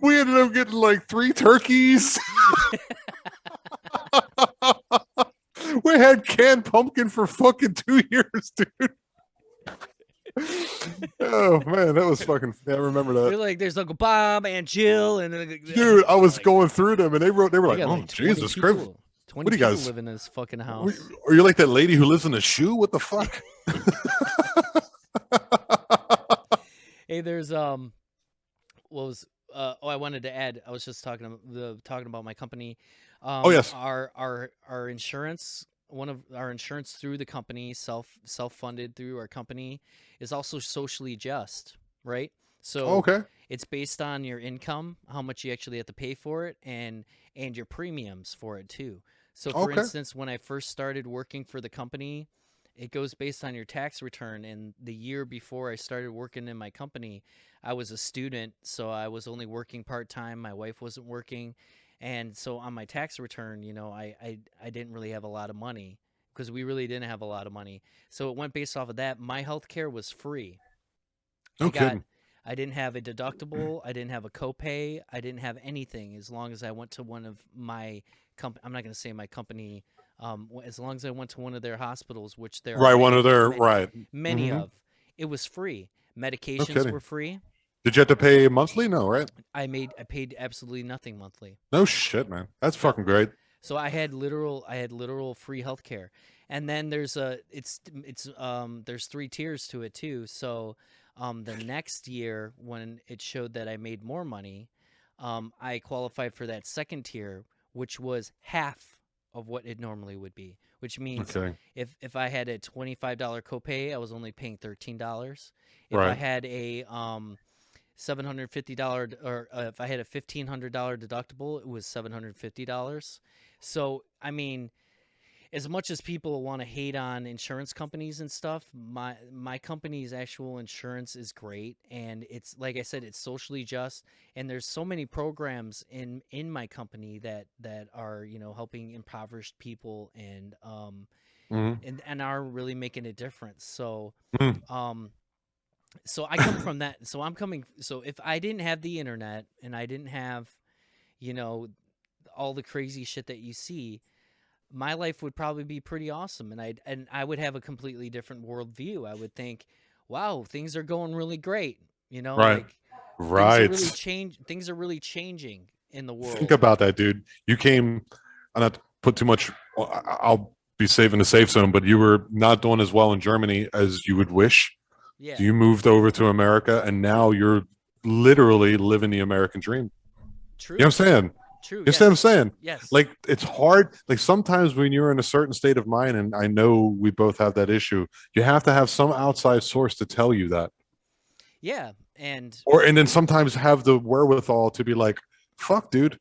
We ended up getting like 3 turkeys. We had canned pumpkin for fucking 2 years, dude. Oh man, that was fucking. Yeah, I remember that. You're like, there's Uncle Bob, Aunt Jill, and dude, I was going through them, and they were like, oh Jesus Christ, what do you guys live in this fucking house? Are you like that lady who lives in a shoe? What the fuck? Hey, there's I wanted to add. I was just talking about my company. Oh yes, our insurance. One of our insurance through the company, self-funded through our company, is also socially just, right? So it's based on your income, how much you actually have to pay for it, and your premiums for it too. So for instance, when I first started working for the company, it goes based on your tax return. And the year before I started working in my company, I was a student, so I was only working part-time. My wife wasn't working. And so on my tax return, I didn't really have a lot of money, because we really didn't have a lot of money. So it went based off of that. My health care was free. I didn't have a deductible. I didn't have a copay. I didn't have anything, as long as I went to one of my I'm not going to say my company. As long as I went to one of their hospitals, which there are many of, it was free. Medications were free. Did you have to pay monthly? No, right? I paid absolutely nothing monthly. No shit, man. That's fucking great. So I had literal free healthcare. And then there's there's 3 tiers to it too. So the next year, when it showed that I made more money, I qualified for that second tier, which was half of what it normally would be, which means if I had a $25 copay, I was only paying $13. If I had a $750 or if I had a $1,500 deductible, it was $750. So as much as people want to hate on insurance companies and stuff, my company's actual insurance is great, and it's, like I said, it's socially just, and there's so many programs in my company that are helping impoverished people and and are really making a difference. So so I come from that. So if I didn't have the internet and I didn't have all the crazy shit that you see, my life would probably be pretty awesome, and I would have a completely different worldview. I would think, wow, things are going really great, right. Things are really changing in the world. Think about that, dude. You came, I'm not to put too much, I'll be safe in the safe zone, but you were not doing as well in Germany as you would wish. Yeah. You moved over to America, and now you're literally living the American dream. True. You know what I'm saying? True. You see what I'm saying? Yes. Like, it's hard. Like, sometimes when you're in a certain state of mind, and I know we both have that issue, you have to have some outside source to tell you that. Yeah. And then sometimes have the wherewithal to be like, fuck, dude,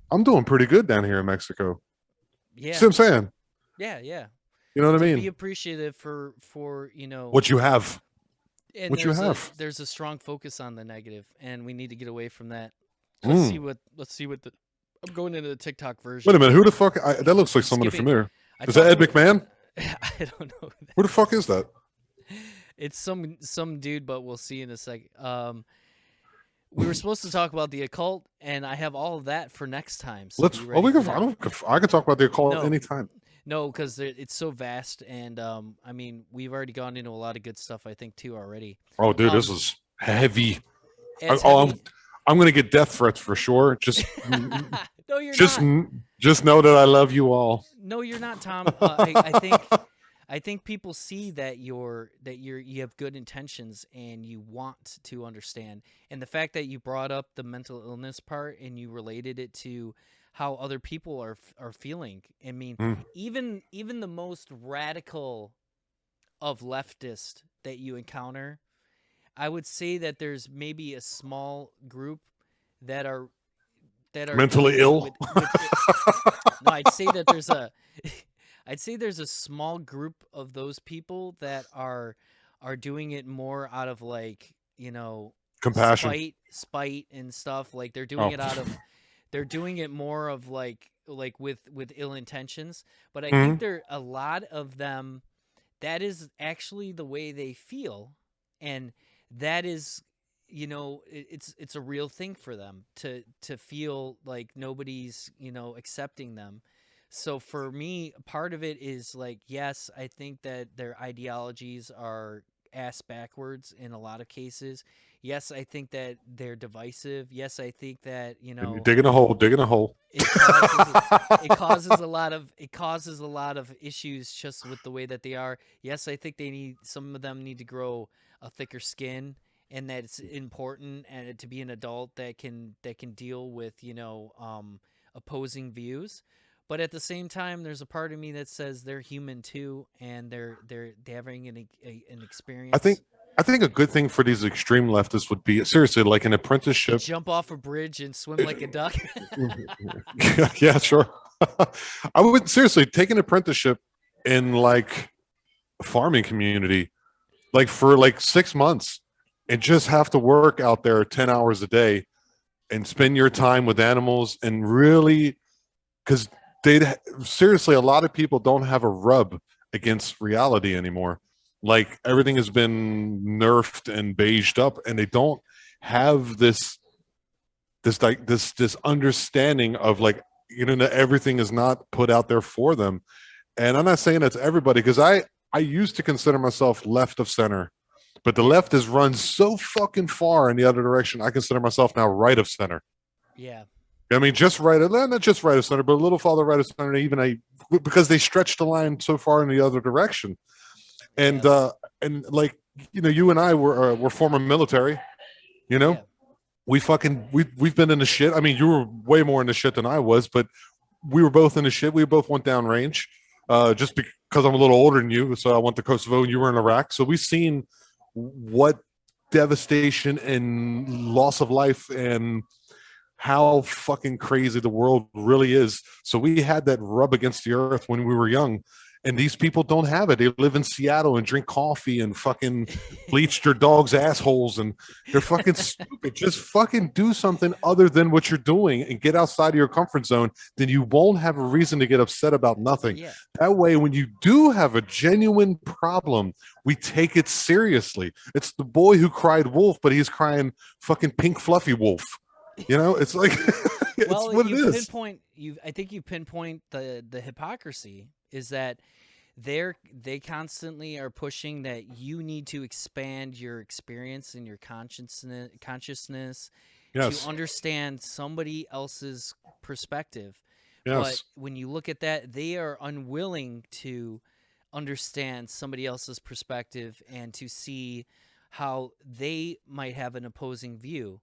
I'm doing pretty good down here in Mexico. Yeah. See what I'm saying? Yeah. Yeah. You know what I mean? Be appreciative for what you have. And what you have. There's a strong focus on the negative, and we need to get away from that. Let's see what I'm going into the TikTok version. Wait a minute, who the fuck? That looks like someone familiar. Is that Ed McMahon? I don't know. Who the fuck is that? It's some dude, but we'll see in a second. We were supposed to talk about the occult, and I have all of that for next time. So Let's. Oh, we can. I can talk about the occult anytime. No, because it's so vast, and I mean, we've already gone into a lot of good stuff, I think, too, already. Oh, dude, this is heavy. I'm gonna get death threats for sure. Just no, you're just not. Just know that I love you all. No, you're not, Tom. I think people see that you have good intentions and you want to understand. And the fact that you brought up the mental illness part and you related it to how other people are feeling. I mean, even the most radical of leftists that you encounter, I would say that there's maybe a small group that are mentally ill. No, I'd say there's a small group of those people that are doing it more out of like, compassion, spite and stuff. Like they're doing it out of they're doing it more of like with ill intentions. But I think there a lot of them that is actually the way they feel, and that is it's a real thing for them to feel like nobody's accepting them. So for me, part of it is like, yes, I think that their ideologies are ass backwards in a lot of cases. Yes, I think that they're divisive. Yes, I think that digging a hole. It causes a lot of issues just with the way that they are. Yes, I think some of them need to grow a thicker skin, and that it's important and to be an adult that can deal with opposing views. But at the same time, there's a part of me that says they're human too, and they're having an experience. I think a good thing for these extreme leftists would be seriously like an apprenticeship. Jump off a bridge and swim like a duck. Yeah, sure. I would seriously take an apprenticeship in like a farming community, like for like 6 months, and just have to work out there 10 hours a day and spend your time with animals and really, because seriously, a lot of people don't have a rub against reality anymore. Like everything has been nerfed and beiged up, and they don't have this understanding of like, that everything is not put out there for them. And I'm not saying that to everybody, because I used to consider myself left of center, but the left has run so fucking far in the other direction. I consider myself now right of center. Yeah. I mean, not just right of center, but a little farther right of center, because they stretched the line so far in the other direction. And like, you and I were former military, Yeah. we've been in the shit. I mean, you were way more in the shit than I was, but we were both in the shit. We both went down range, just because I'm a little older than you. So I went to Kosovo and you were in Iraq. So we've seen what devastation and loss of life and how fucking crazy the world really is. So we had that rub against the earth when we were young, and these people don't have it. They live in Seattle and drink coffee and fucking bleach their dogs' assholes, and they're fucking stupid. Just fucking do something other than what you're doing and get outside of your comfort zone. Then you won't have a reason to get upset about nothing. Yeah. That way, when you do have a genuine problem, we take it seriously. It's the boy who cried wolf, but he's crying fucking pink fluffy wolf. It's like it's what it is. I think you pinpoint the hypocrisy is that they constantly are pushing that you need to expand your experience and your consciousness Yes. to understand somebody else's perspective. Yes. But when you look at that, they are unwilling to understand somebody else's perspective and to see how they might have an opposing view.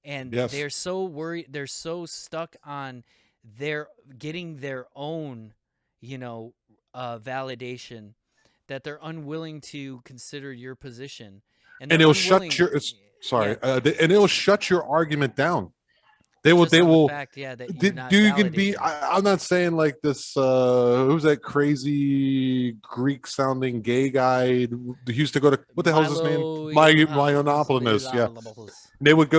And Yes. they're so worried, they're so stuck on getting their own, validation, that they're unwilling to consider your position. And it'll shut your and it'll shut your argument down. They will. Fact, yeah, that you're not you can validated. I'm not saying like this. Who's that crazy Greek sounding gay guy who used to go to, what the hell's his name? Yiannopoulos. Yeah.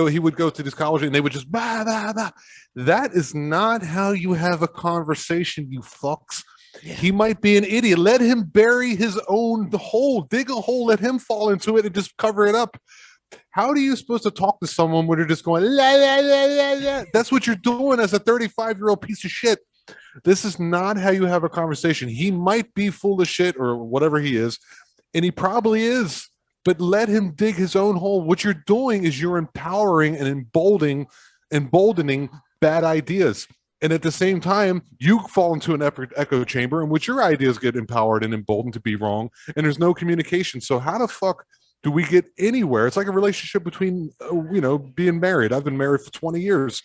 He would go to this college and they would just bah, bah, bah. That is not how you have a conversation, you fucks. He might be an idiot. Let him bury his own hole. Dig a hole. Let him fall into it and just cover it up. How are you supposed to talk to someone when you're just going, la, la, la, la, la? That's what you're doing as a 35-year-old piece of shit. This is not how you have a conversation. He might be full of shit or whatever he is, and he probably is, but let him dig his own hole. What you're doing is you're empowering and emboldening bad ideas. And at the same time, you fall into an echo chamber in which your ideas get empowered and emboldened to be wrong, and there's no communication. So how the fuck do we get anywhere? It's like a relationship between, being married. I've been married for 20 years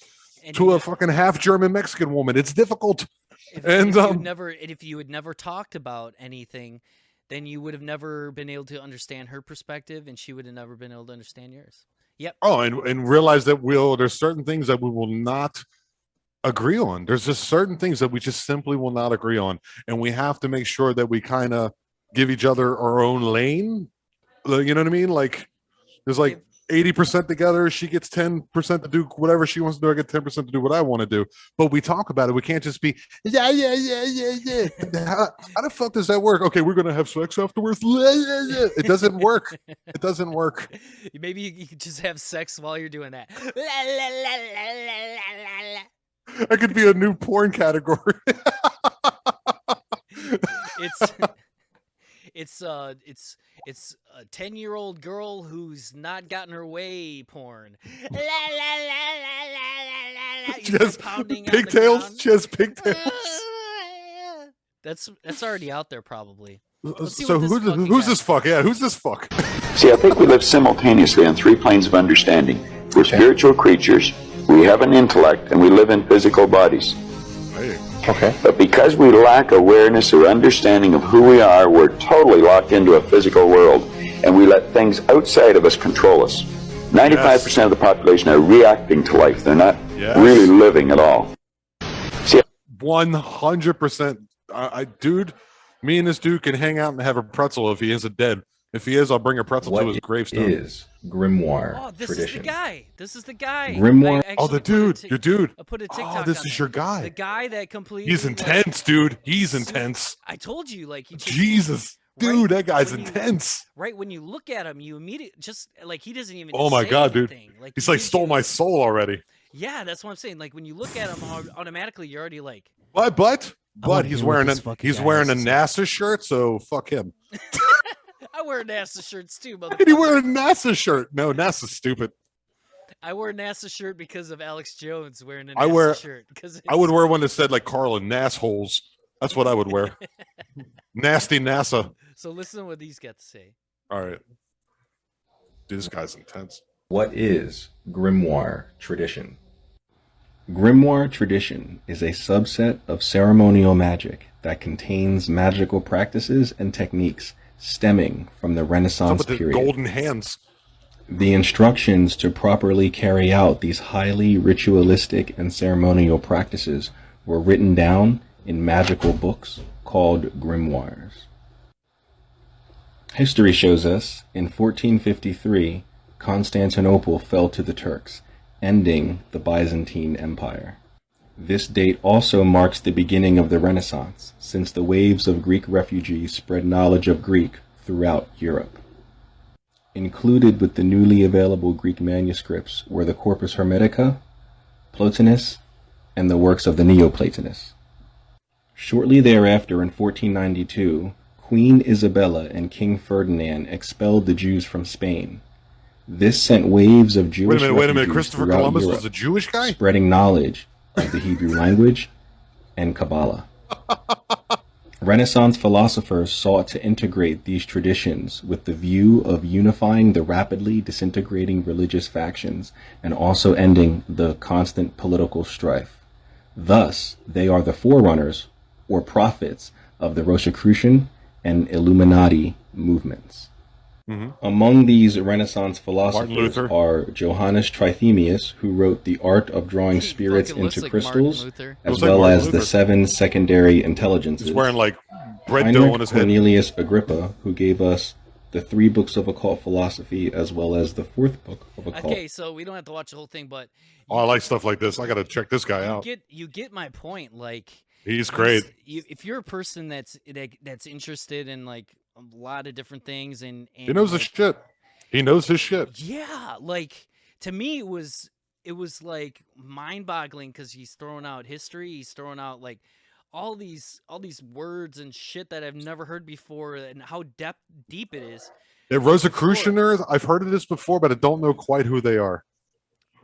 to a fucking half German Mexican woman. It's difficult. If you had never talked about anything, then you would have never been able to understand her perspective, and she would have never been able to understand yours. Yep. Oh, and realize that there's certain things that we will not agree on. There's just certain things that we just simply will not agree on, and we have to make sure that we kind of give each other our own lane. You know what I mean? Like, there's like 80% together. She gets 10% to do whatever she wants to do. I get 10% to do what I want to do. But we talk about it. We can't just be, yeah. How the fuck does that work? Okay, we're going to have sex afterwards. It doesn't work. It doesn't work. Maybe you could just have sex while you're doing that. That could be a new porn category. It's a 10-year-old girl who's not gotten her way porn. Just pigtails. Just pigtails. That's already out there probably. So who's this fuck? Yeah, who's this fuck? See, I think we live simultaneously on three planes of understanding. We're spiritual creatures, we have an intellect, and we live in physical bodies. Hey. Okay. But because we lack awareness or understanding of who we are, we're totally locked into a physical world, and we let things outside of us control us. 95% of the population are reacting to life. They're not really living at all. See, 100%. Dude, me and this dude can hang out and have a pretzel if he isn't dead. If he is, I'll bring a pretzel to his gravestone. What is grimoire tradition? This is the guy. Grimoire. The dude. Your dude. I put a TikTok this on is there. your guy. The guy that completely. He's intense, dude. He's intense. I told you, like he. Jesus, dude, that guy's intense. Right when you look at him, you immediately just like he doesn't even. Oh my god, anything. Dude! Like, he's like stole my soul already. Yeah, that's what I'm saying. Like when you look at him, automatically you're already like. But he's wearing a NASA shirt, so fuck him. I wear NASA shirts too, Why did he wear a NASA shirt? No, NASA's stupid. I wear a NASA shirt because of Alex Jones wearing a NASA shirt. I would wear one that said like Carl and Nassholes. That's what I would wear. Nasty NASA. So listen to what these got to say. All right. Dude, this guy's intense. What is grimoire tradition? Grimoire tradition is a subset of ceremonial magic that contains magical practices and techniques stemming from the Renaissance period. Golden hands. The instructions to properly carry out these highly ritualistic and ceremonial practices were written down in magical books called grimoires. History shows us in 1453, Constantinople fell to the Turks, ending the Byzantine Empire. This date also marks the beginning of the Renaissance, since the waves of Greek refugees spread knowledge of Greek throughout Europe. Included with the newly available Greek manuscripts were the Corpus Hermetica, Plotinus, and the works of the Neoplatonists. Shortly thereafter, in 1492, Queen Isabella and King Ferdinand expelled the Jews from Spain. This sent waves of Jewish refugees Christopher throughout Columbus Europe, was a Jewish guy? spreading knowledge of the Hebrew language and Kabbalah. Renaissance philosophers sought to integrate these traditions with the view of unifying the rapidly disintegrating religious factions and also ending the constant political strife. Thus, they are the forerunners or prophets of the Rosicrucian and Illuminati movements. Among these Renaissance philosophers are Johannes Trithemius, who wrote The Art of Drawing Spirits into Crystals, as well as The Seven Secondary Intelligences. He's wearing like bread dough on his head. Cornelius Agrippa, who gave us the 3 books of occult philosophy, as well as the 4th book of occult. Okay, so we don't have to watch the whole thing, but I like stuff like this. I got to check this guy out. You get my point. Like He's great. If you're a person that's interested in like a lot of different things and He knows his shit. He knows his shit. Yeah, like to me it was like mind-boggling because he's throwing out history. He's throwing out like all these words and shit that I've never heard before, and how deep it is. Rosicrucianers, I've heard of this before, but I don't know quite who they are.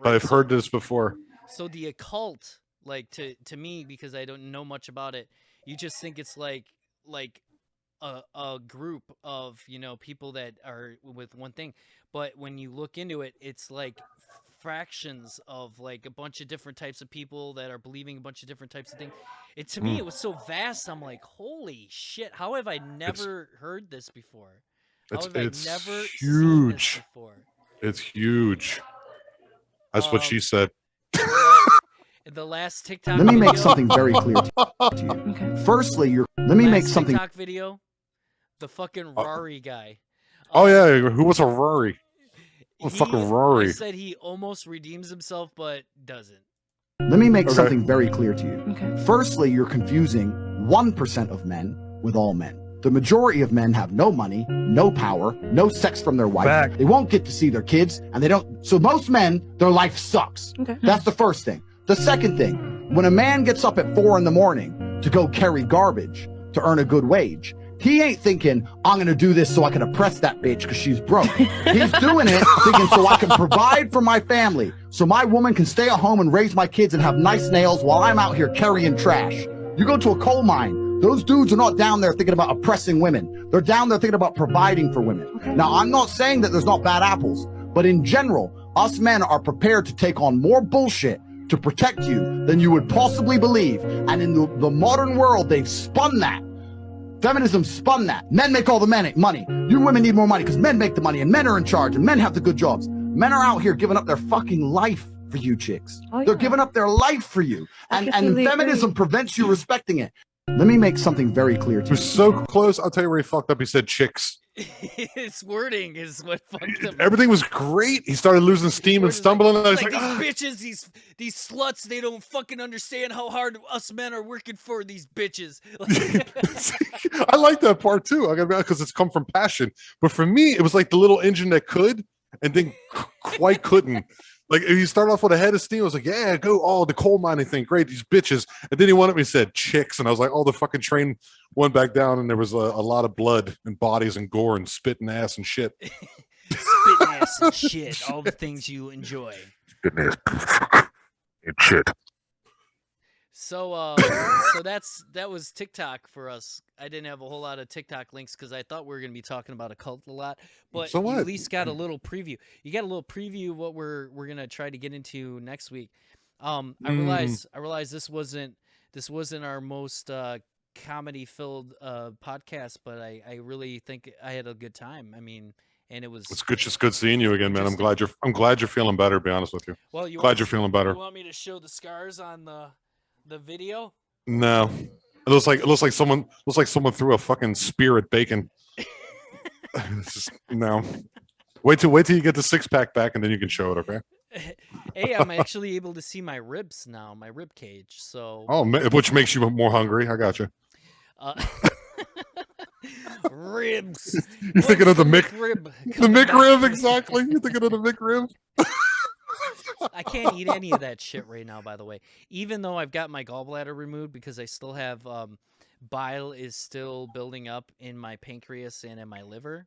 But I've heard this before. So the occult, like to me, because I don't know much about it, you just think it's like a group of, you know, people that are with one thing. But when you look into it, it's like fractions of like a bunch of different types of people that are believing a bunch of different types of things. To me, it was so vast. I'm like, holy shit! How have I never heard this before? How have I never seen this before? It's huge. That's what she said. The last TikTok. Let me video, make something very clear to you. Okay. Firstly, let me make something. TikTok video. The fucking Rory guy. Oh yeah, who was a Rory? Fucking Rory. He said he almost redeems himself, but doesn't. Let me make something very clear to you. Okay. Firstly, you're confusing 1% of men with all men. The majority of men have no money, no power, no sex from their wife. Fact. They won't get to see their kids, and they don't. So most men, their life sucks. Okay. That's the first thing. The second thing, when a man gets up at 4 a.m. to go carry garbage to earn a good wage, he ain't thinking, I'm going to do this so I can oppress that bitch because she's broke. He's doing it thinking so I can provide for my family, so my woman can stay at home and raise my kids and have nice nails while I'm out here carrying trash. You go to a coal mine, those dudes are not down there thinking about oppressing women. They're down there thinking about providing for women. Okay. Now, I'm not saying that there's not bad apples, but in general, us men are prepared to take on more bullshit to protect you than you would possibly believe. And in the modern world, they've spun that. Feminism spun that. Men make all the money. You women need more money because men make the money and men are in charge and men have the good jobs. Men are out here giving up their fucking life for you chicks. Oh, yeah. They're giving up their life for you. And feminism prevents you respecting it. Let me make something very clear to you. He was so close. I'll tell you where he fucked up. He said chicks. His wording is what fucked up. Everything was great. He started losing steam and stumbling. Like, and I was like like, these bitches, these sluts, they don't fucking understand how hard us men are working for these bitches. I like that part too. I gotta be honest, because it's come from passion. But for me, it was like the little engine that could and then quite couldn't. Like he started off with a head of steam. I was like, yeah, go. Oh, the coal mining thing. Great. These bitches. And then he went up and he said chicks. And I was like, oh, the fucking train went back down and there was a lot of blood and bodies and gore and spit and ass and shit. Spit ass and shit. All the things you enjoy. Spit ass and shit. So that was TikTok for us. I didn't have a whole lot of TikTok links because I thought we were going to be talking about a cult a lot, but so you at least got a little preview. You got a little preview of what we're going to try to get into next week. I realized this wasn't our most comedy filled podcast, but I really think I had a good time. I mean, and it was. It's good. Just good seeing you again, man. I'm glad you're feeling better. To be honest with you. Well, you're feeling better. You want me to show the scars on the video? No, it looks like someone threw a fucking spear at bacon. No, wait till you get the 6-pack back and then you can show it. Okay. Hey, I'm actually able to see my ribs now, my rib cage. So. Oh, which makes you more hungry. I got you. Ribs. You're thinking of the McRib. The McRib, exactly. You're thinking of the McRib. I can't eat any of that shit right now, by the way. Even though I've got my gallbladder removed because I still have bile is still building up in my pancreas and in my liver.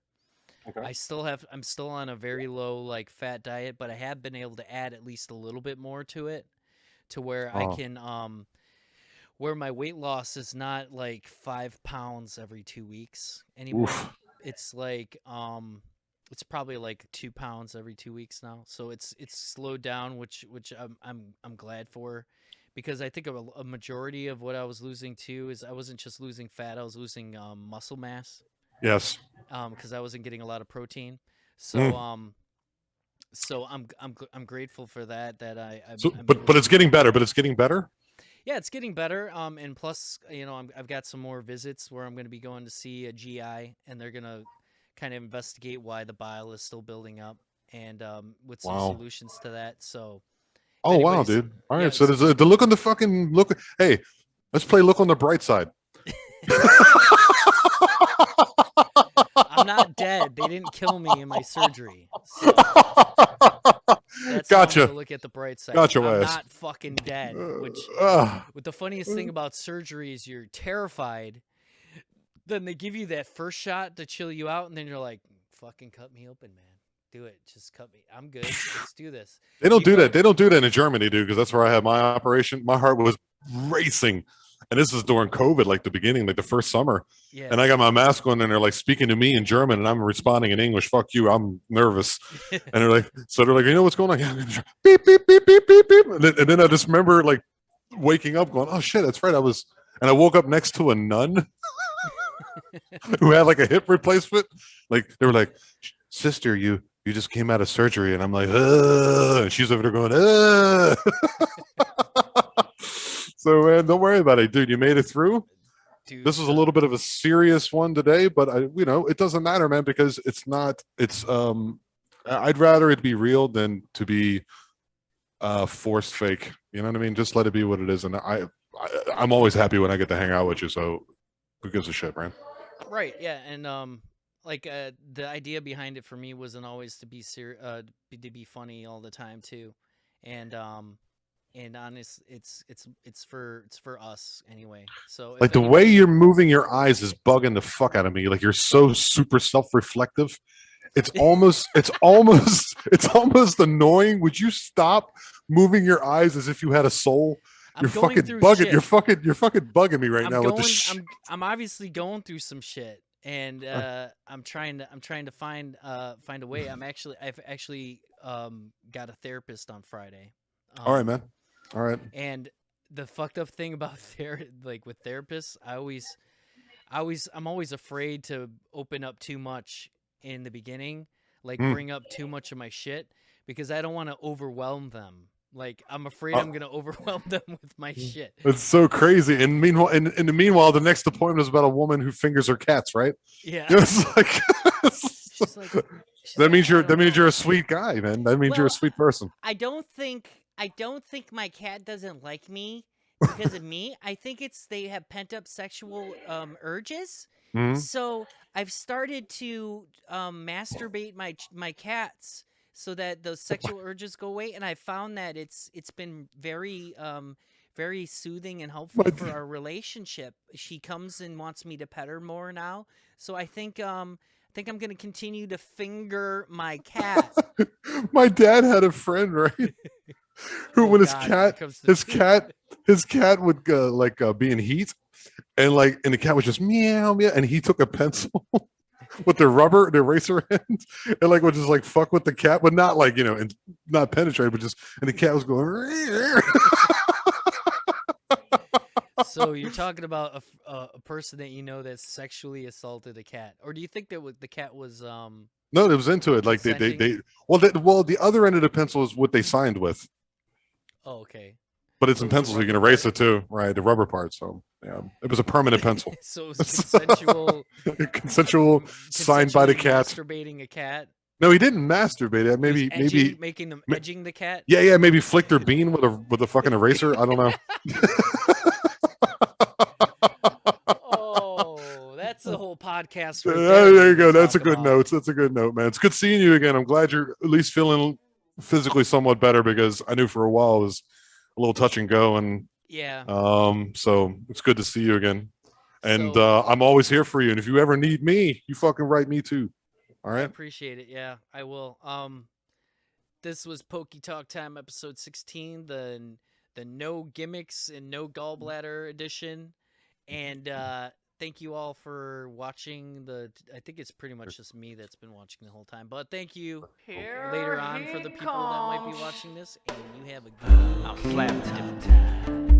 Okay. I'm still on a very low like fat diet, but I have been able to add at least a little bit more to it to where I can where my weight loss is not like 5 pounds every 2 weeks anymore. Oof. It's like it's probably like 2 pounds every 2 weeks now. So it's slowed down, which I'm glad for, because I think a majority of what I was losing too is I wasn't just losing fat, I was losing muscle mass. Yes. Because I wasn't getting a lot of protein. So so I'm grateful for that. But it's getting better. But it's getting better. Yeah, it's getting better. And plus, you know, I've got some more visits where I'm going to be going to see a GI, and they're going to kind of investigate why the bile is still building up, and with some solutions to that. So. Oh wow, dude! All right, so there's the look on the fucking look. Hey, Let's play Look on the Bright Side. I'm not dead. They didn't kill me in my surgery. So that's Gotcha. how I'm gonna look at the bright side. Gotcha, I'm Wes. not fucking dead. Which, with the funniest thing about surgery is you're terrified. Then they give you that first shot to chill you out, and then you're like, "Fucking cut me open, man. Do it. Just cut me. I'm good. Let's do this." They don't do that. They don't do that in Germany, dude, because that's where I had my operation. My heart was racing. And this is during COVID, like the beginning, like the first summer. Yeah. And I got my mask on and they're like speaking to me in German and I'm responding in English. Fuck you. I'm nervous. And they're like, you know what's going on? Yeah. Beep, beep, beep, beep, beep, beep. And then I just remember like waking up going, oh shit, that's right. And I woke up next to a nun who had like a hip replacement. Like they were like, sister, you just came out of surgery. And I'm like, and she's over there going, So man, don't worry about it, dude. You made it through. Dude, this is a little bit of a serious one today, but it doesn't matter, man, because it's not. It's I'd rather it be real than to be forced fake. You know what I mean? Just let it be what it is, and I'm always happy when I get to hang out with you. So who gives a shit, man? Right. Yeah. And the idea behind it for me wasn't always to be to be funny all the time too, and honest, it's for us anyway. So like the way you're moving your eyes is bugging the fuck out of me. Like you're so super self-reflective. It's almost annoying. Would you stop moving your eyes as if you had a soul? You're fucking bugging. Shit. You're fucking bugging me right now with this. I'm obviously going through some shit, and I'm trying to find a way. I've actually got a therapist on Friday. All right, man. All right. And the fucked up thing about with therapists, I'm always afraid to open up too much in the beginning, bring up too much of my shit, because I don't want to overwhelm them. Like I'm afraid I'm gonna overwhelm them with my shit. It's so crazy. And meanwhile, in the meanwhile, the next appointment is about a woman who fingers her cats, right? Yeah. It's like, that means you're a sweet guy, man. That means you're a sweet person. I don't think my cat doesn't like me because of me. I think they have pent up sexual urges. Mm-hmm. So I've started to masturbate my cats so that those sexual urges go away, and I found that it's been very very soothing and helpful for our relationship. She comes and wants me to pet her more now. So I think I'm going to continue to finger my cat. My dad had a friend, right? Who, when his cat would be in heat, and the cat was just meow meow, and he took a pencil with the eraser end, and would just fuck with the cat, but not and not penetrate, but and the cat was going. So you're talking about a person that that sexually assaulted a cat, or do you think that the cat was No, it was into it. Like the other end of the pencil is what they signed with. Oh, okay. But it's in pencil, so you can erase it too, right? The rubber part. So yeah, it was a permanent pencil. So it was consensual signed by the cat. Masturbating a cat. No, he didn't masturbate it. Maybe making them edging the cat. Yeah. Maybe flicked their bean with a fucking eraser. I don't know. That's the whole podcast. Right there you go. That's a good note. That's a good note, man. It's good seeing you again. I'm glad you're at least feeling physically somewhat better, because I knew for a while it was a little touch and go, and yeah. So it's good to see you again. And I'm always here for you. And if you ever need me, you fucking write me too. All right. I appreciate it. Yeah, I will. This was PokeyTalkTime episode 16, the no gimmicks and no gallbladder edition, and thank you all for watching. I think it's pretty much just me that's been watching the whole time. But thank you later on for the people that might be watching this. And you have a good... I'm slap tip time.